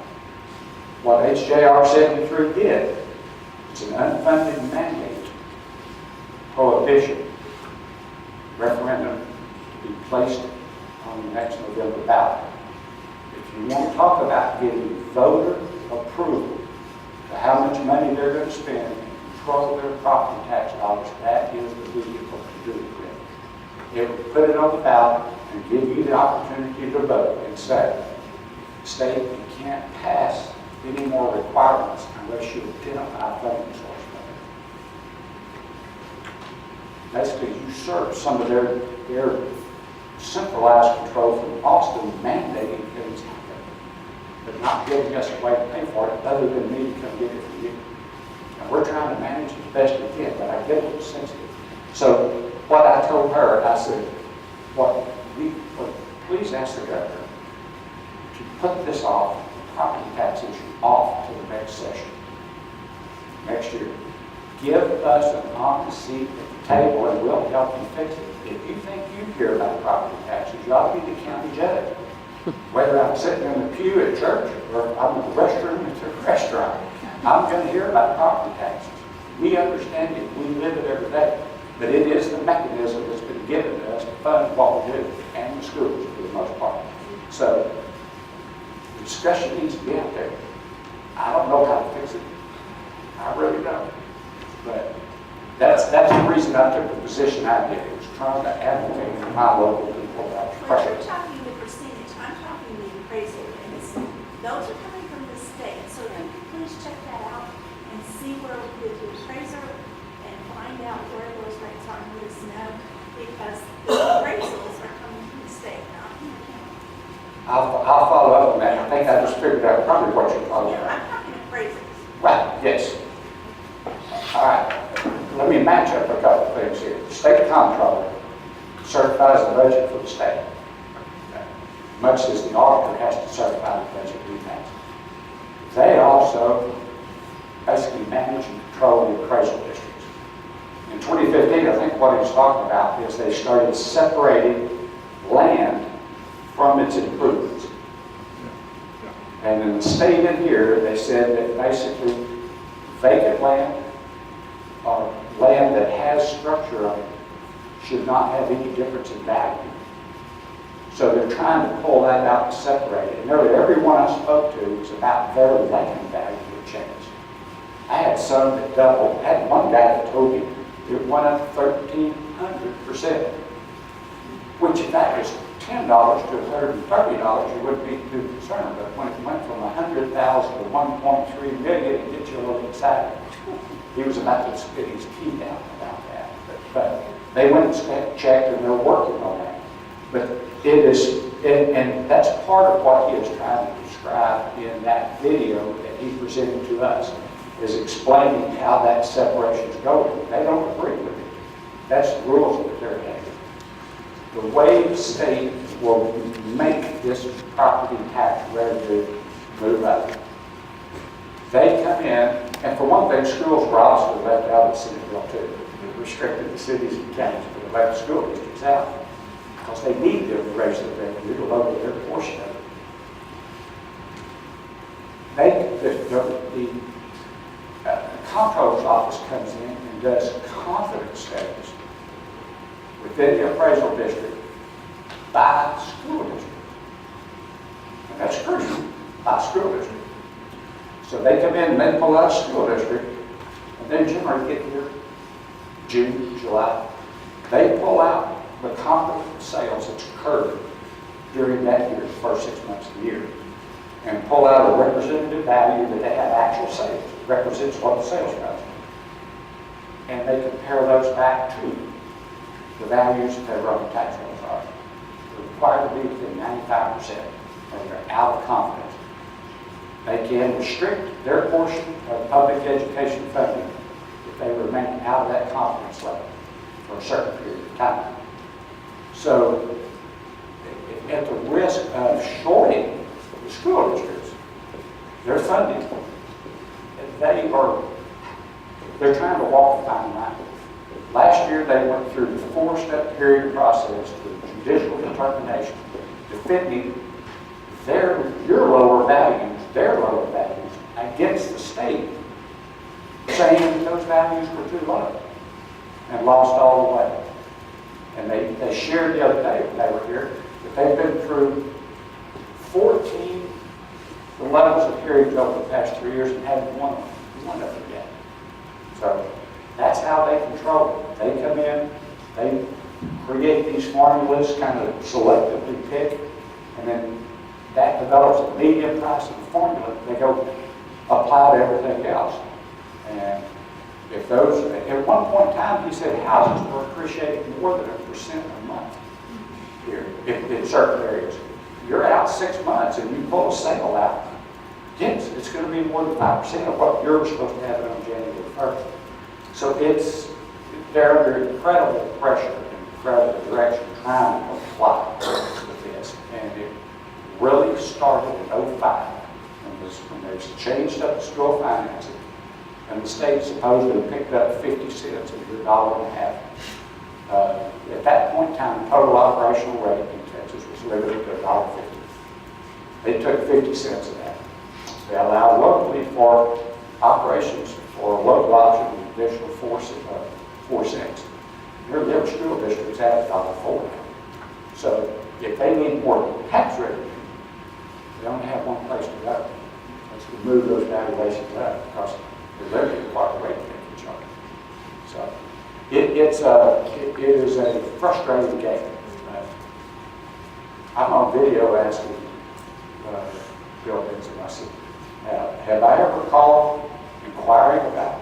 What HJR 73 did, it's an unfunded mandate prohibition referendum to be placed on the next November ballot. If you want to talk about getting voter approval to how much money they're going to spend and control their property tax dollars, that is the vehicle to do it with. It would put it on the ballot and give you the opportunity to vote and say, state, you can't pass any more requirements unless you identify funding source. Basically usurp some of their centralized control from Austin, mandating things happen, but not giving us a way to pay for it other than me to come get it from you. And we're trying to manage it as best we can, but I get a little sensitive. So what I told her, I said, please ask the governor to put this off, property tax issue off to the next session, next year. Give us an honest seat at the table and we'll help you fix it. If you think you care about property taxes, you ought to be the county judge. Whether I'm sitting in the pew at church or I'm in the restroom at the restaurant, I'm going to hear about property taxes. We understand it. We live it every day. But it is the mechanism that's been given to us to fund what we do, and the schools for the most part. So discussion needs to be out there. I don't know how to fix it. I really don't. But that's the reason I took the position I did. It was trying to advocate for my local people about Well, pressure. you're talking the percentage, I'm talking the appraisal, and those are coming from the state. So if you could please check that out and see where with the appraiser and find out where those rates are and let us know, because the appraisals are coming from the state, not from the county. I'll follow up on that. I think I just figured out probably what you're talking Yeah, about. I'm talking appraisals. Right, yes. All right, let me match up a couple of things here. The state comptroller certifies the budget for the state, much as the auditor has to certify the budget we manage. They also basically manage and control the appraisal districts. In 2015, I think what he was talking about is they started separating land from its improvements. And in the statement here, they said that basically vacant land or land that has structure on it should not have any difference in value. So they're trying to pull that out and separate it. Nearly everyone I spoke to was about their land value had changed. I had some that doubled. I had one guy that told me it went up 1,300%, which if that was $10 to $130, you wouldn't be too concerned. But when it went from 100,000 to 1.3 million, it gets you a little excited. He was about to spit his teeth out about that. But they went and checked, and they're working on that. But it is, and that's part of what he is trying to describe in that video that he presented to us, is explaining how that separation is going. They don't agree with it. That's the rules that they're making. The way the state will make this property tax revenue move up. They come in, and for one thing, schools were also left out of the Senate bill too. It restricted the cities and counties, but it left the school districts out because they need them to raise their revenue to lower their portion of it. The comptroller's office comes in and does confidence studies within the appraisal district by school district. And that's crucial, by school district. So they come in and they pull out a school district, and they generally get here June, July. They pull out the comparable sales that's occurred during that year, the first 6 months of the year, and pull out a representative value that they have actual sales, represents what the sales price is. And they compare those back to the values that their own tax rolls are. They're required to be within 95%, or they're out of confidence. They can restrict their portion of public education funding if they remain out of that confidence level for a certain period of time. So, at the risk of shorting the school districts, their funding, they're trying to walk a fine line. Last year, they went through the 4-step period process to judicial determination, defending their lower values against the state, saying those values were too low, and lost all the way. And they shared the other day when they were here that they've been through 14 levels of hearings over the past 3 years and haven't won of them yet. So that's how they control it. They come in, they create these formulas, kind of selectively pick, and then that develops a median price of the formula. They go apply to everything else. And if those, at one point in time, he said houses were appreciating more than 1% a month here in certain areas. You're out 6 months and you pull a sale out, yes, it's going to be more than 5% of what you're supposed to have on January 1st. So they're under incredible pressure and incredible direction trying to comply with this. And it really started in 2005 when they changed up the school financing, and the state supposedly picked up 50 cents of your $1.50. At that point in time, the total operational rate in Texas was limited to $1.50. They took 50 cents of that. They allowed locally for operations for a local option an additional 4 cents. Nearly every school district's at $1.40. So if they need more tax revenue, they only have one place to go. it is a frustrating game. I'm on video asking buildings, and I said, have I ever called inquiring about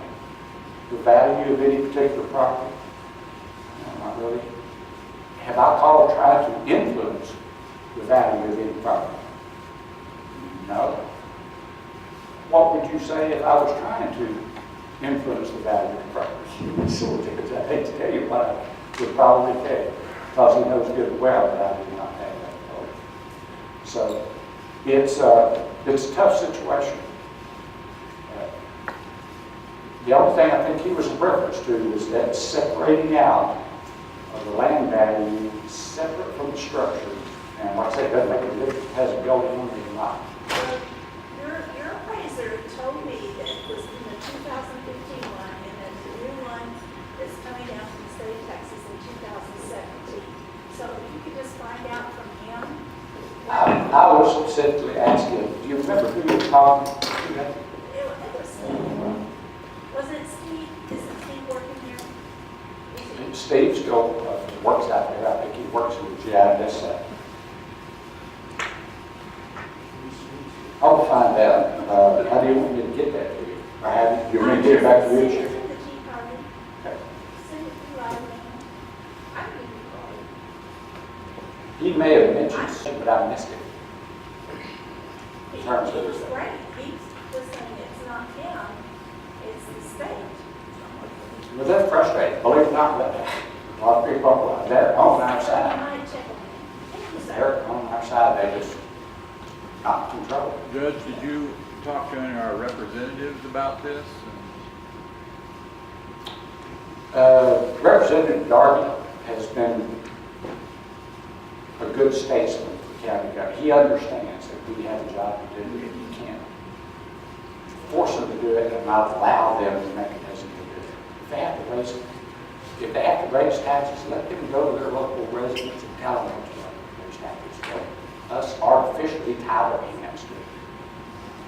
the value of any particular property? No, not really. Have I called trying to influence the value of any property? No. What would you say if I was trying to influence the value of the property? Sort of things. I hate to tell you what I would probably tell you, because he knows good and well that I do not have that authority. So it's a tough situation. The only thing I think he was in reference to is that separating out of the land value separate from the structure. And like I said, it doesn't make a difference if it has a building on it or not. Your appraiser told me that it was in the 2015 one, and then the new one is coming out from the state of Texas in 2017. So if you could just find out from him. I was specifically asking, do you remember who you were talking to? It was Steve. Was it Steve? Isn't Steve working there? Is he? Steve still works out there. I think he works in the GIS. I'll find out. How do you want me to get that to you? Or have you want me to get it back to you? Send it to the G card. Okay. Send it through our mail. I can give you a call. He may have mentioned something, but I missed it. He In terms of was great. He was saying it's not him, it's the state. Well, that's frustrating. Believe it or not, but a lot of people, they're on our You side. might check on him. Thank you, sir. They're on our side. They just not in control. Judge, did you talk to any of our representatives about this? Representative Darby has been a good statesman for the county government. He understands that we have a job to do, and you can't force them to do it and not allow them to make a decision to do it. If they have to raise taxes, let them go to their local residents and tell them what to raise taxes. Don't us artificially tie their hands to it.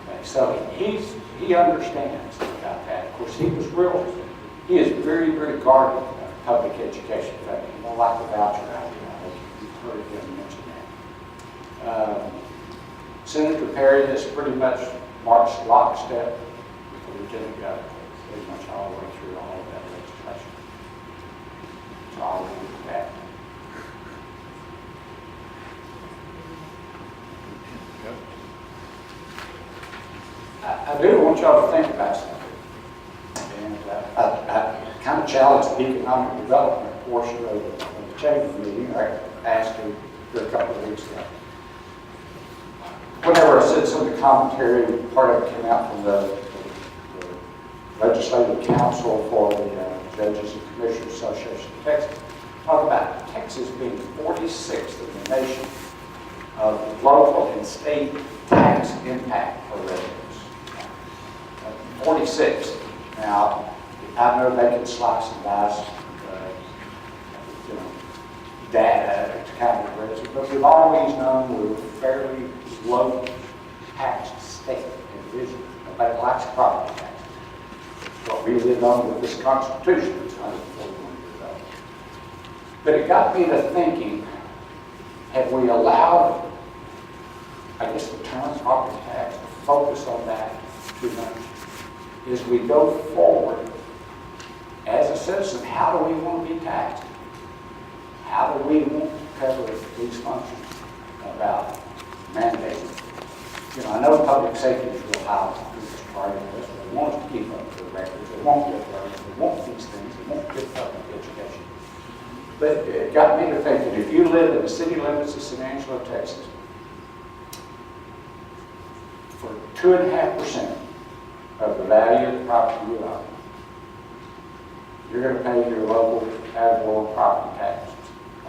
Okay, so he understands about that. Of course, he is very, very guarded of public education funding. He don't like the voucher idea. I think you've heard him mention that. Senator Perry has pretty much marched lockstep with the lieutenant governor, pretty much all the way through all of that legislation. So I'll leave it at that. I do want y'all to think about something. And I kind of challenged the economic development portion of the chamber meeting. I asked her a couple of weeks ago. Whenever I said some of the commentary, part of it came out from the Legislative Council for the Judges and Commissioners Association of Texas. Talk about Texas being 46th in the nation of local and state tax impact for residents. 46. Now, I know they can slice and dice, data to kind of raise it, but we've always known we're a fairly low taxed state individually. Nobody likes property taxes. What we live on with this Constitution is 141 years old. But it got me to thinking, have we allowed, I guess the term property tax, to focus on that too much? As we go forward, as a citizen, how do we want to be taxed? How do we want to cover these functions about mandating? I know public safety is real high on this part of this. They want us to keep up with the records. They want good records. They want these things. They want good public education. But it got me to thinking, if you live in the city limits of San Angelo, Texas, for 2.5% of the value of the property you own, you're going to pay your local ad valorem property taxes,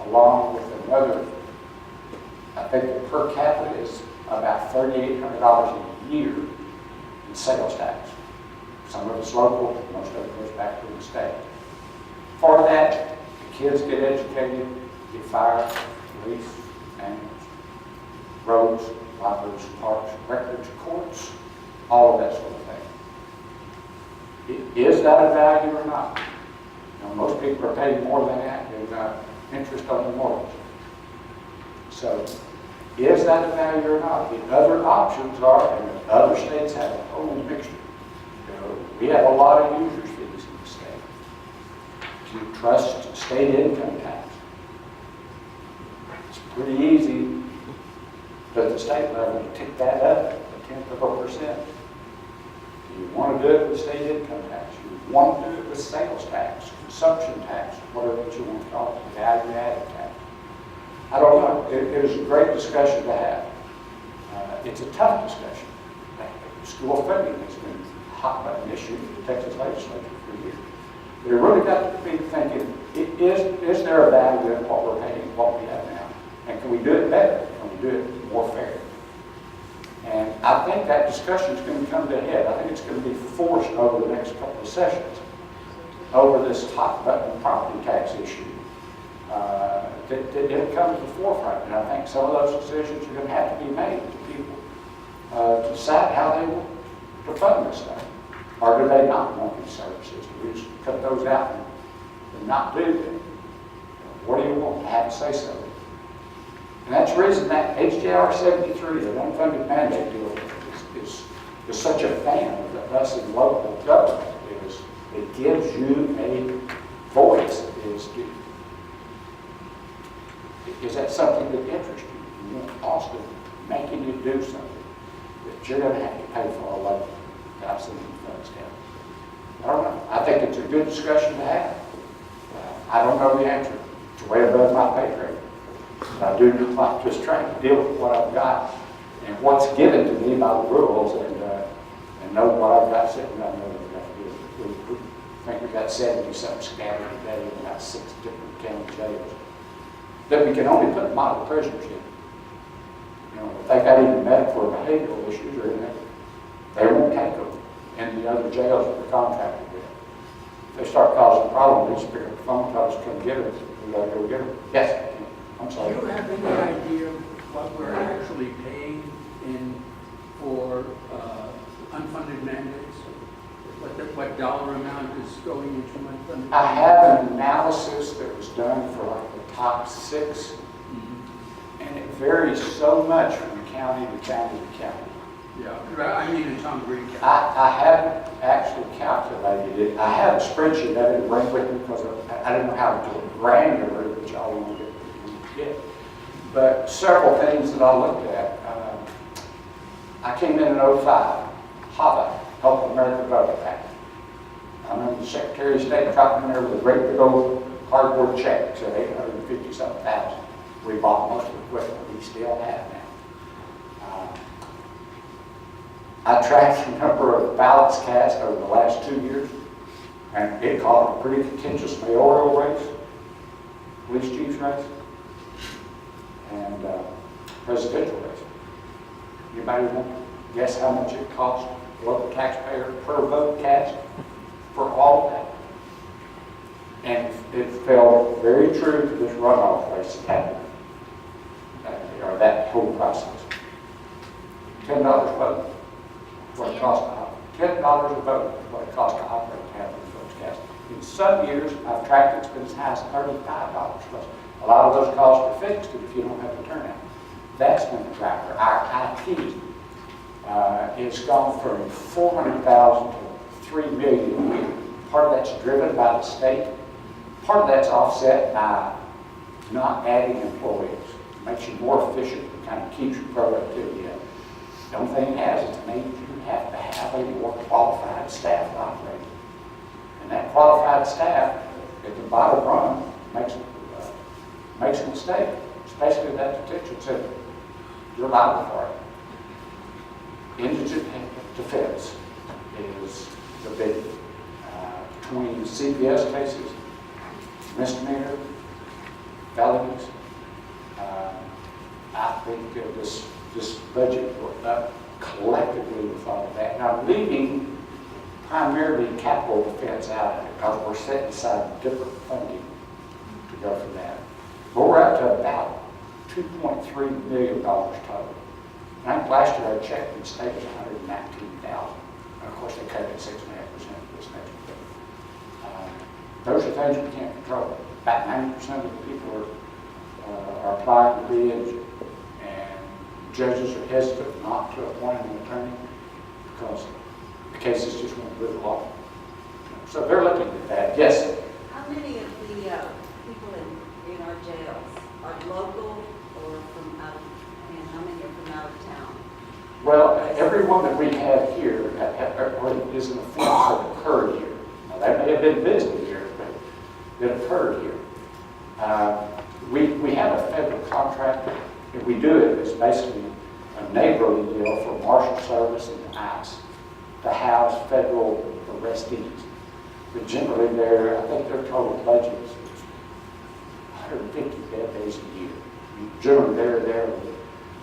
along with another, I think the per capita is about $3,800 a year in sales tax. Some of it's local, most of it goes back to the state. For that, the kids get educated, get fire, police, ambulance, roads, libraries, parks, records, courts, all of that sort of thing. Is that a value or not? You know, most people are paying more than that in interest on the mortgage. So is that a value or not? The other options are, and other states have a whole mixture. You know, we have a lot of users fees in the state. Do you trust state income tax? It's pretty easy at the state level to tick that up 0.1%. Do you want to do it with state income tax? You want to do it with sales tax, consumption tax, whatever you want to call it, value added tax. I don't know. It is a great discussion to have. It's a tough discussion. School funding has been a hot button issue in the Texas legislature for years. They really got to be thinking, is there a value in what we're paying, what we have now? And can we do it better? Can we do it more fair? And I think that discussion is going to come to a head. I think it's going to be forced over the next couple of sessions over this hot button property tax issue. It'll come to the forefront, and I think some of those decisions are going to have to be made to people to decide how they want to fund this thing. Or do they not want these services? Do we just cut those out and not do them? What do you want to have to say so? And that's the reason that HJR 73, the unfunded mandate deal, is such a fan of us in local government. It gives you a voice. Is that something that interests you? You want Austin making you do something that you're going to have to pay for a local without sending funds down? I don't know. I think it's a good discussion to have. I don't know the answer. It's way above my pay grade. But I do like just trying to deal with what I've got and what's given to me by the rules and know what I've got sitting down there that I've got to do. I think we've got 70-something scattered today in about 6 different county jails that we can only put model prisoners in. You know, if they got even medical or behavioral issues or anything, they won't take them in the other jails that we're contracted with. If they start causing problems, they just pick up the phone, tell us to come get them. We got to go get them. Yes, I'm sorry. Do you have any idea what we're actually paying in for unfunded mandates? What dollar amount is going into unfunded? I have an analysis that was done for like the top 6, and it varies so much from county to county to county. Yeah, I mean in Tom Green County. I haven't actually calculated it. I have a spreadsheet I didn't bring with me because I didn't know how to do it granular, which I want to get. But several things that I looked at. I came in 05, HAVA, Help America Vote Act. I remember the Secretary of State dropping in there with a great big old cardboard check, said $850-something thousand. We bought most of the equipment we still have now. I tracked the number of ballots cast over the last 2 years, and it caught a pretty contentious mayoral race, police chief's race, and presidential race. Anybody want to guess how much it cost local taxpayer per vote cast for all of that? And it fell very true to this runoff race that happened, or that whole process. $10 a vote, what it cost to $10 a vote, what it cost to operate to have those votes cast. In some years, I've tracked it's been as high as $35 plus. A lot of those costs are fixed if you don't have the turnout. That's been the driver. Our IT it's gone from 400,000 to 3 million a year. Part of that's driven by the state. Part of that's offset by not adding employees. It makes you more efficient and kind of keeps your productivity up. The only thing it has is it made you have to have a more qualified staff to operate. And that qualified staff at the bottom run makes a mistake, especially that detention center. You're liable for it. Indigent defense is the big between CPS cases, misdemeanor, felonies. I think this budget worked up collectively with all of that. Now, leaving primarily capital defense out of it because we're setting aside different funding to go for that. But we're up to about $2.3 million total. And I think last year I checked and the state was $119,000. And of course they cut it 6.5% for this next year. those are things we can't control. About 90% of the people are applying to be in, and judges are hesitant not to appoint an attorney because the cases just won't move along. So they're looking at that. Yes? How many of the people in our jails are local or from out, and how many are from out of town? Well, everyone that we have here is an offense that occurred here. Now, they may have been visited here, but it occurred here. We have a federal contract. If we do it, it's basically a neighborly deal for Marshal Service and ICE to house federal arrestees. But generally, I think their total budget is 150 bed days a year. Generally, they're there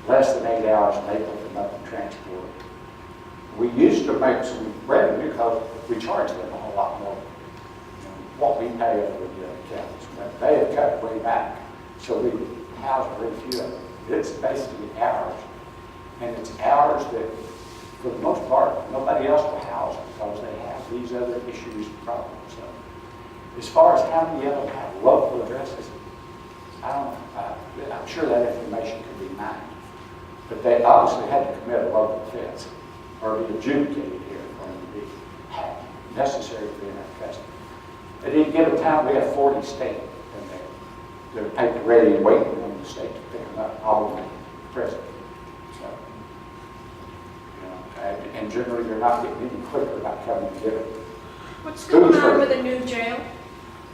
less than 8 hours, and they pick them up and transport them. We used to make some revenue because we charge them a whole lot more than what we pay over the other counties. But they have cut way back, so we house very few of them. It's basically ours, and it's ours that, for the most part, nobody else will house because they have these other issues and problems. So, as far as how many of them have local addresses, I'm sure that information could be mined. But they obviously had to commit a local offense or be adjudicated here for them to be necessary to be in our custody. They didn't give a time. We have 40 states in there. They're paper ready and waiting on the state to pick them up, all of them present. So, and generally they're not getting any quicker about coming to get them. What's going on with the new jail?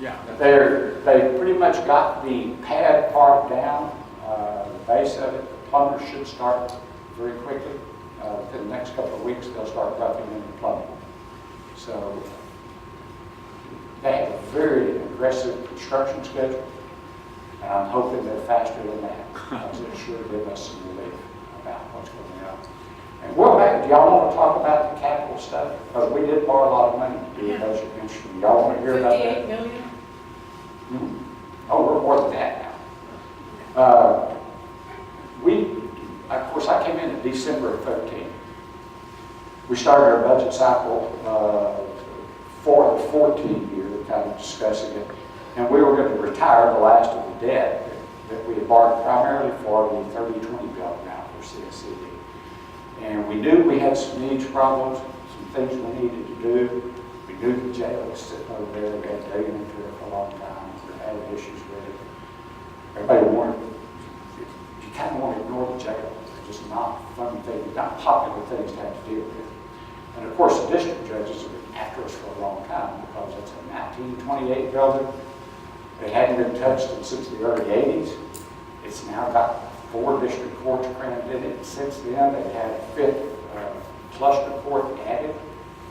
Yeah. They pretty much got the pad part down, the base of it. The plumbers should start very quickly. Within the next couple of weeks, they'll start roughing in the plumbing. So they have a very aggressive construction schedule, and I'm hoping they're faster than that because it sure give us some relief about what's going on. And we're back. Do y'all want to talk about the capital stuff? Because we did borrow a lot of money to do those interesting. Y'all want to hear about that? 58 million? Oh, we're more than that now. Of course, I came in December of 13. We started our budget cycle for the 14 year, kind of discussing it, and we were going to retire the last of the debt that we had borrowed primarily for the 3020 bill now for CSCD. And we knew we had some needs problems, some things we needed to do. We knew the jail was sitting over there. We had digging into it for a long time. We were having issues with it. Everybody you kind of want to ignore the jail. They're just not fun things, not popular things to have to deal with. And of course, the district judges have been after us for a long time because it's a 1928 building. It hadn't been touched since the early 80s. It's now got 4 district courts crammed in it. Since then, they've had a 5th cluster court added,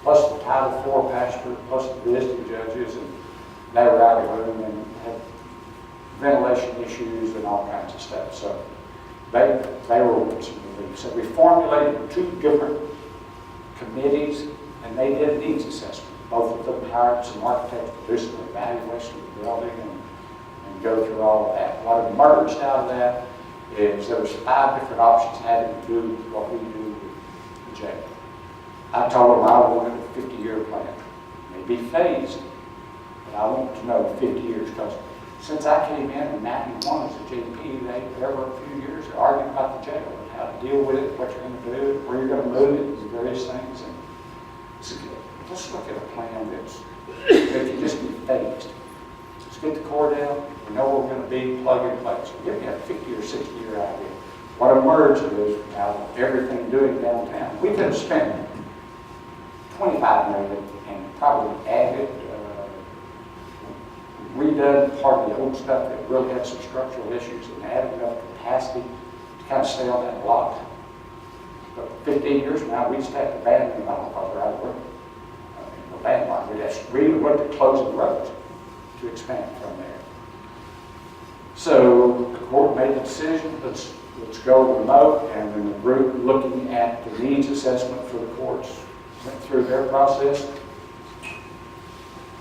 plus the Title IV pastor, plus the visiting judges, and they were out of room and had ventilation issues and all kinds of stuff. So they were with some relief. So we formulated 2 different committees, and they did needs assessment. Both of them hired some architects to do some evaluation of the building and go through all of that. What emerged out of that is there was 5 different options having to do with what we do with the jail. I told them I wanted a 50-year plan. Maybe phased, but I want to know 50 years because since I came in 91 as a JP, there were a few years arguing about the jail and how to deal with it, what you're going to do, where you're going to move it, and various things. And so let's look at a plan that can just be phased. Let's get the core down. We know where we're going to be, plug and play. So give me a 50 or 60-year idea. What emerged is out of everything doing downtown. We could have spent $25 million and probably added, redone part of the old stuff that really had some structural issues and added enough capacity to kind of stay on that block. But 15 years from now, we just have to abandon them all because we're out of room. We're landlocked. We just really looked at closing roads to expand from there. So the court made the decision, let's go remote, and then the group looking at the needs assessment for the courts went through their process.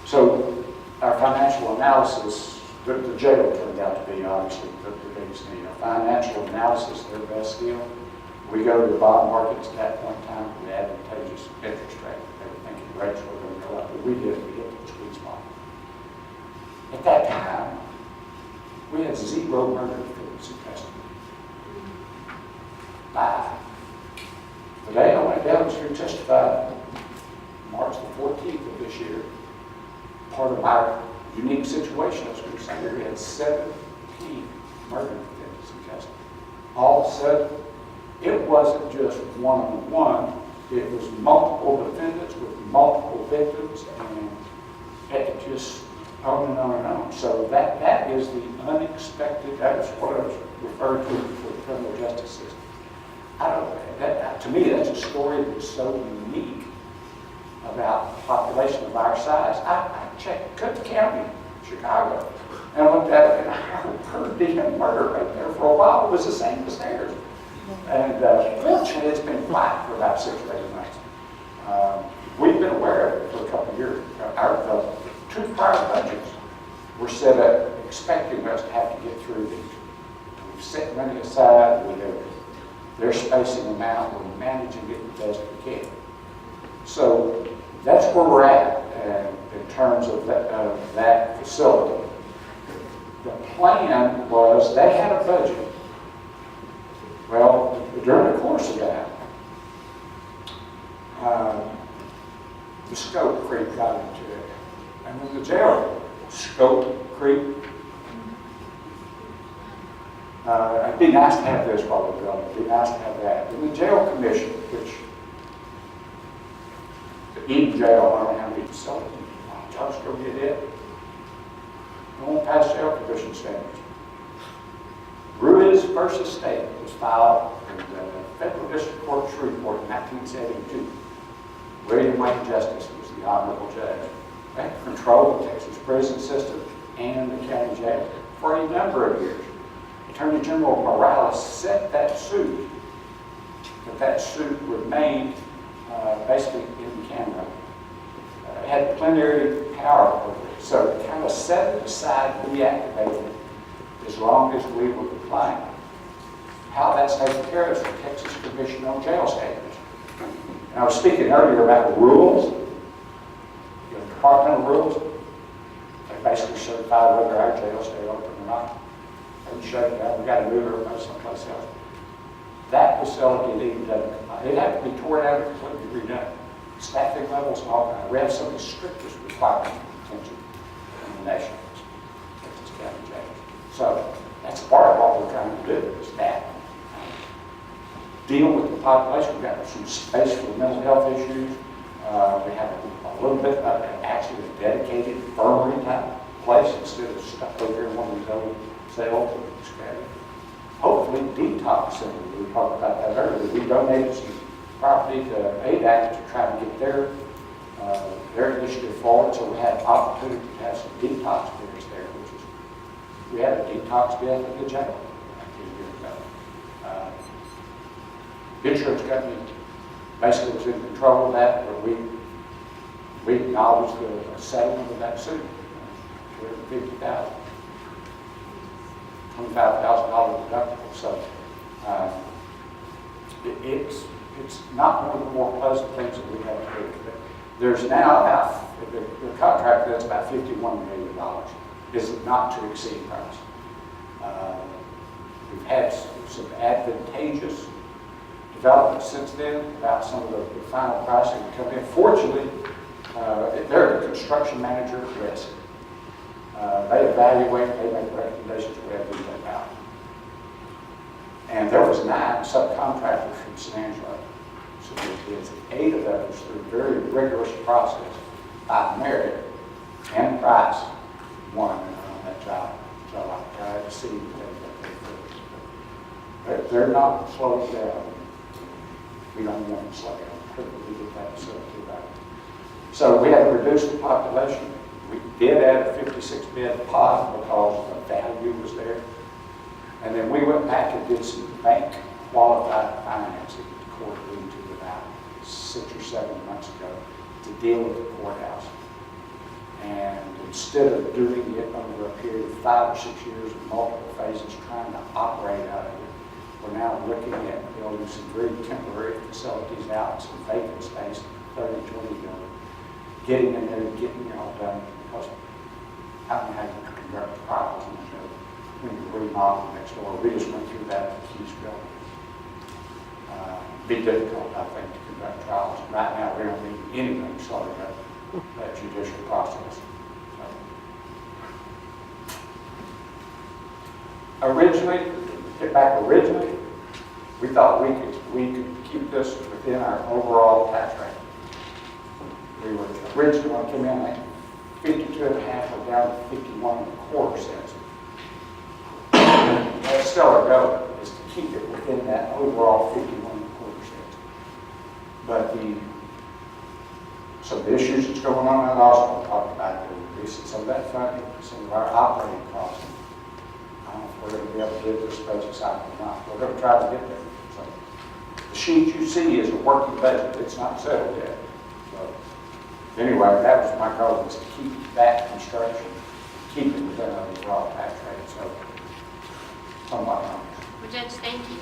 So our financial analysis, the jail turned out to be obviously the biggest need. Our financial analysis, their best deal. We go to the bond markets at that point in time with advantageous interest rate. They were thinking rates were going to go up, but we hit the sweet spot. At that time, we had 0 murder defendants in custody. 5. Today, I went down to testify March the 14th of this year. Part of our unique situation, as we were saying, we had 17 murder defendants in custody. All of a sudden, it wasn't just one-on-one, it was multiple defendants with multiple victims, and it just on and on and on. So that is the unexpected, that is what I was referring to for the criminal justice system. To me, that's a story that's so unique about a population of our size. I checked Cook County, Chicago, and I looked at it, and I heard the murder right there for a while. It was the same as theirs. And fortunately, it's been quiet for about 6 or 8 months. We've been aware of it for a couple of years. Our 2 prior budgets were set up expecting us to have to get through these. We've set money aside. They're spacing them out. We're managing it the best we can. So that's where we're at in terms of that facility. The plan was they had a budget. Well, during the course of that, the scope creep got into it. And then the jail scope creep. It'd be nice to have this while we're going. It'd be nice to have that. And the jail commission, which the Eden jail, I don't know how many facilities. Just go get it. I won't pass jail commission standards. Ruiz versus State was filed in the Federal District Court Shreveport in 1972. William Wayne Justice was the honorable judge. They controlled the Texas prison system and the county jail for a number of years. Attorney General Morales set that suit, but that suit remained basically in camera. It had plenary power over it, so it kind of set it aside, deactivated it, as long as we were complying. How that's taken care of is the Texas Commission on Jail Standards. And I was speaking earlier about rules, departmental rules. They basically certify whether our jails stay open or not. And shut it down. We got to move everybody someplace else. That facility needed it had to be torn out and completely redone. Staffing levels and all that. We have some of the strictest requirements for detention in the nation. Texas County Jail. So that's part of what we're trying to do is that. Deal with the population. We've got some space for mental health issues. We have a little bit of actually a dedicated infirmary type place instead of stuck over here in one of these old cells and scattered. Hopefully detox center. We talked about that earlier. We donated some property to ADAC to try to get their initiative forward, so we had opportunity to have some detox beds there, which is, we had a detox bed at the jail a few years ago. The insurance company basically was in control of that, but we acknowledged the settlement of that suit, $250,000, $25,000 deductible. So it's not one of the more pleasant things that we have to do. There's now about, the contract that's about $51 million. Is it not to exceed price? We've had some advantageous developments since then about some of the final pricing to come in. Fortunately, they're the construction manager at risk. They evaluate, they make recommendations, we have to do that out. And there was 9 subcontractors from San Angelo. So there's 8 of those through a very rigorous process by merit and price won on that job. So I tried to see that they're not slowing down. We don't want them to slow down. We get that facility right. So we had to reduce the population. We did add a 56-bed pod because the value was there. And then we went back and did some bank qualified financing that the court agreed to about 6 or 7 months ago to deal with the courthouse. And instead of doing it over a period of 5 or 6 years in multiple phases, trying to operate out of it, we're now looking at building some very temporary facilities out, some vacant space, 30, 20 buildings, getting in there and getting it all done. Because haven't had to conduct trials when you remodel next door. We just went through that with Hughes Building. Be difficult, I think, to conduct trials. Right now, we don't need anything slowing up that judicial process. So, originally, we thought we could keep this within our overall tax rate. We were originally going to come in at 52.5 or down to 51.25 cents. That's still our goal, is to keep it within that overall 51.25 cents. But some of the issues that's going on, I'd also talk about the increase in some of that funding, some of our operating costs. I don't know if we're going to be able to get this budget cycle or not. We're going to try to get there. So the sheet you see is a working budget. It's not settled yet. So anyway, that was my goal, was to keep that construction, keep it within our overall tax rate. So somewhat honest. Well, Judge, thank you.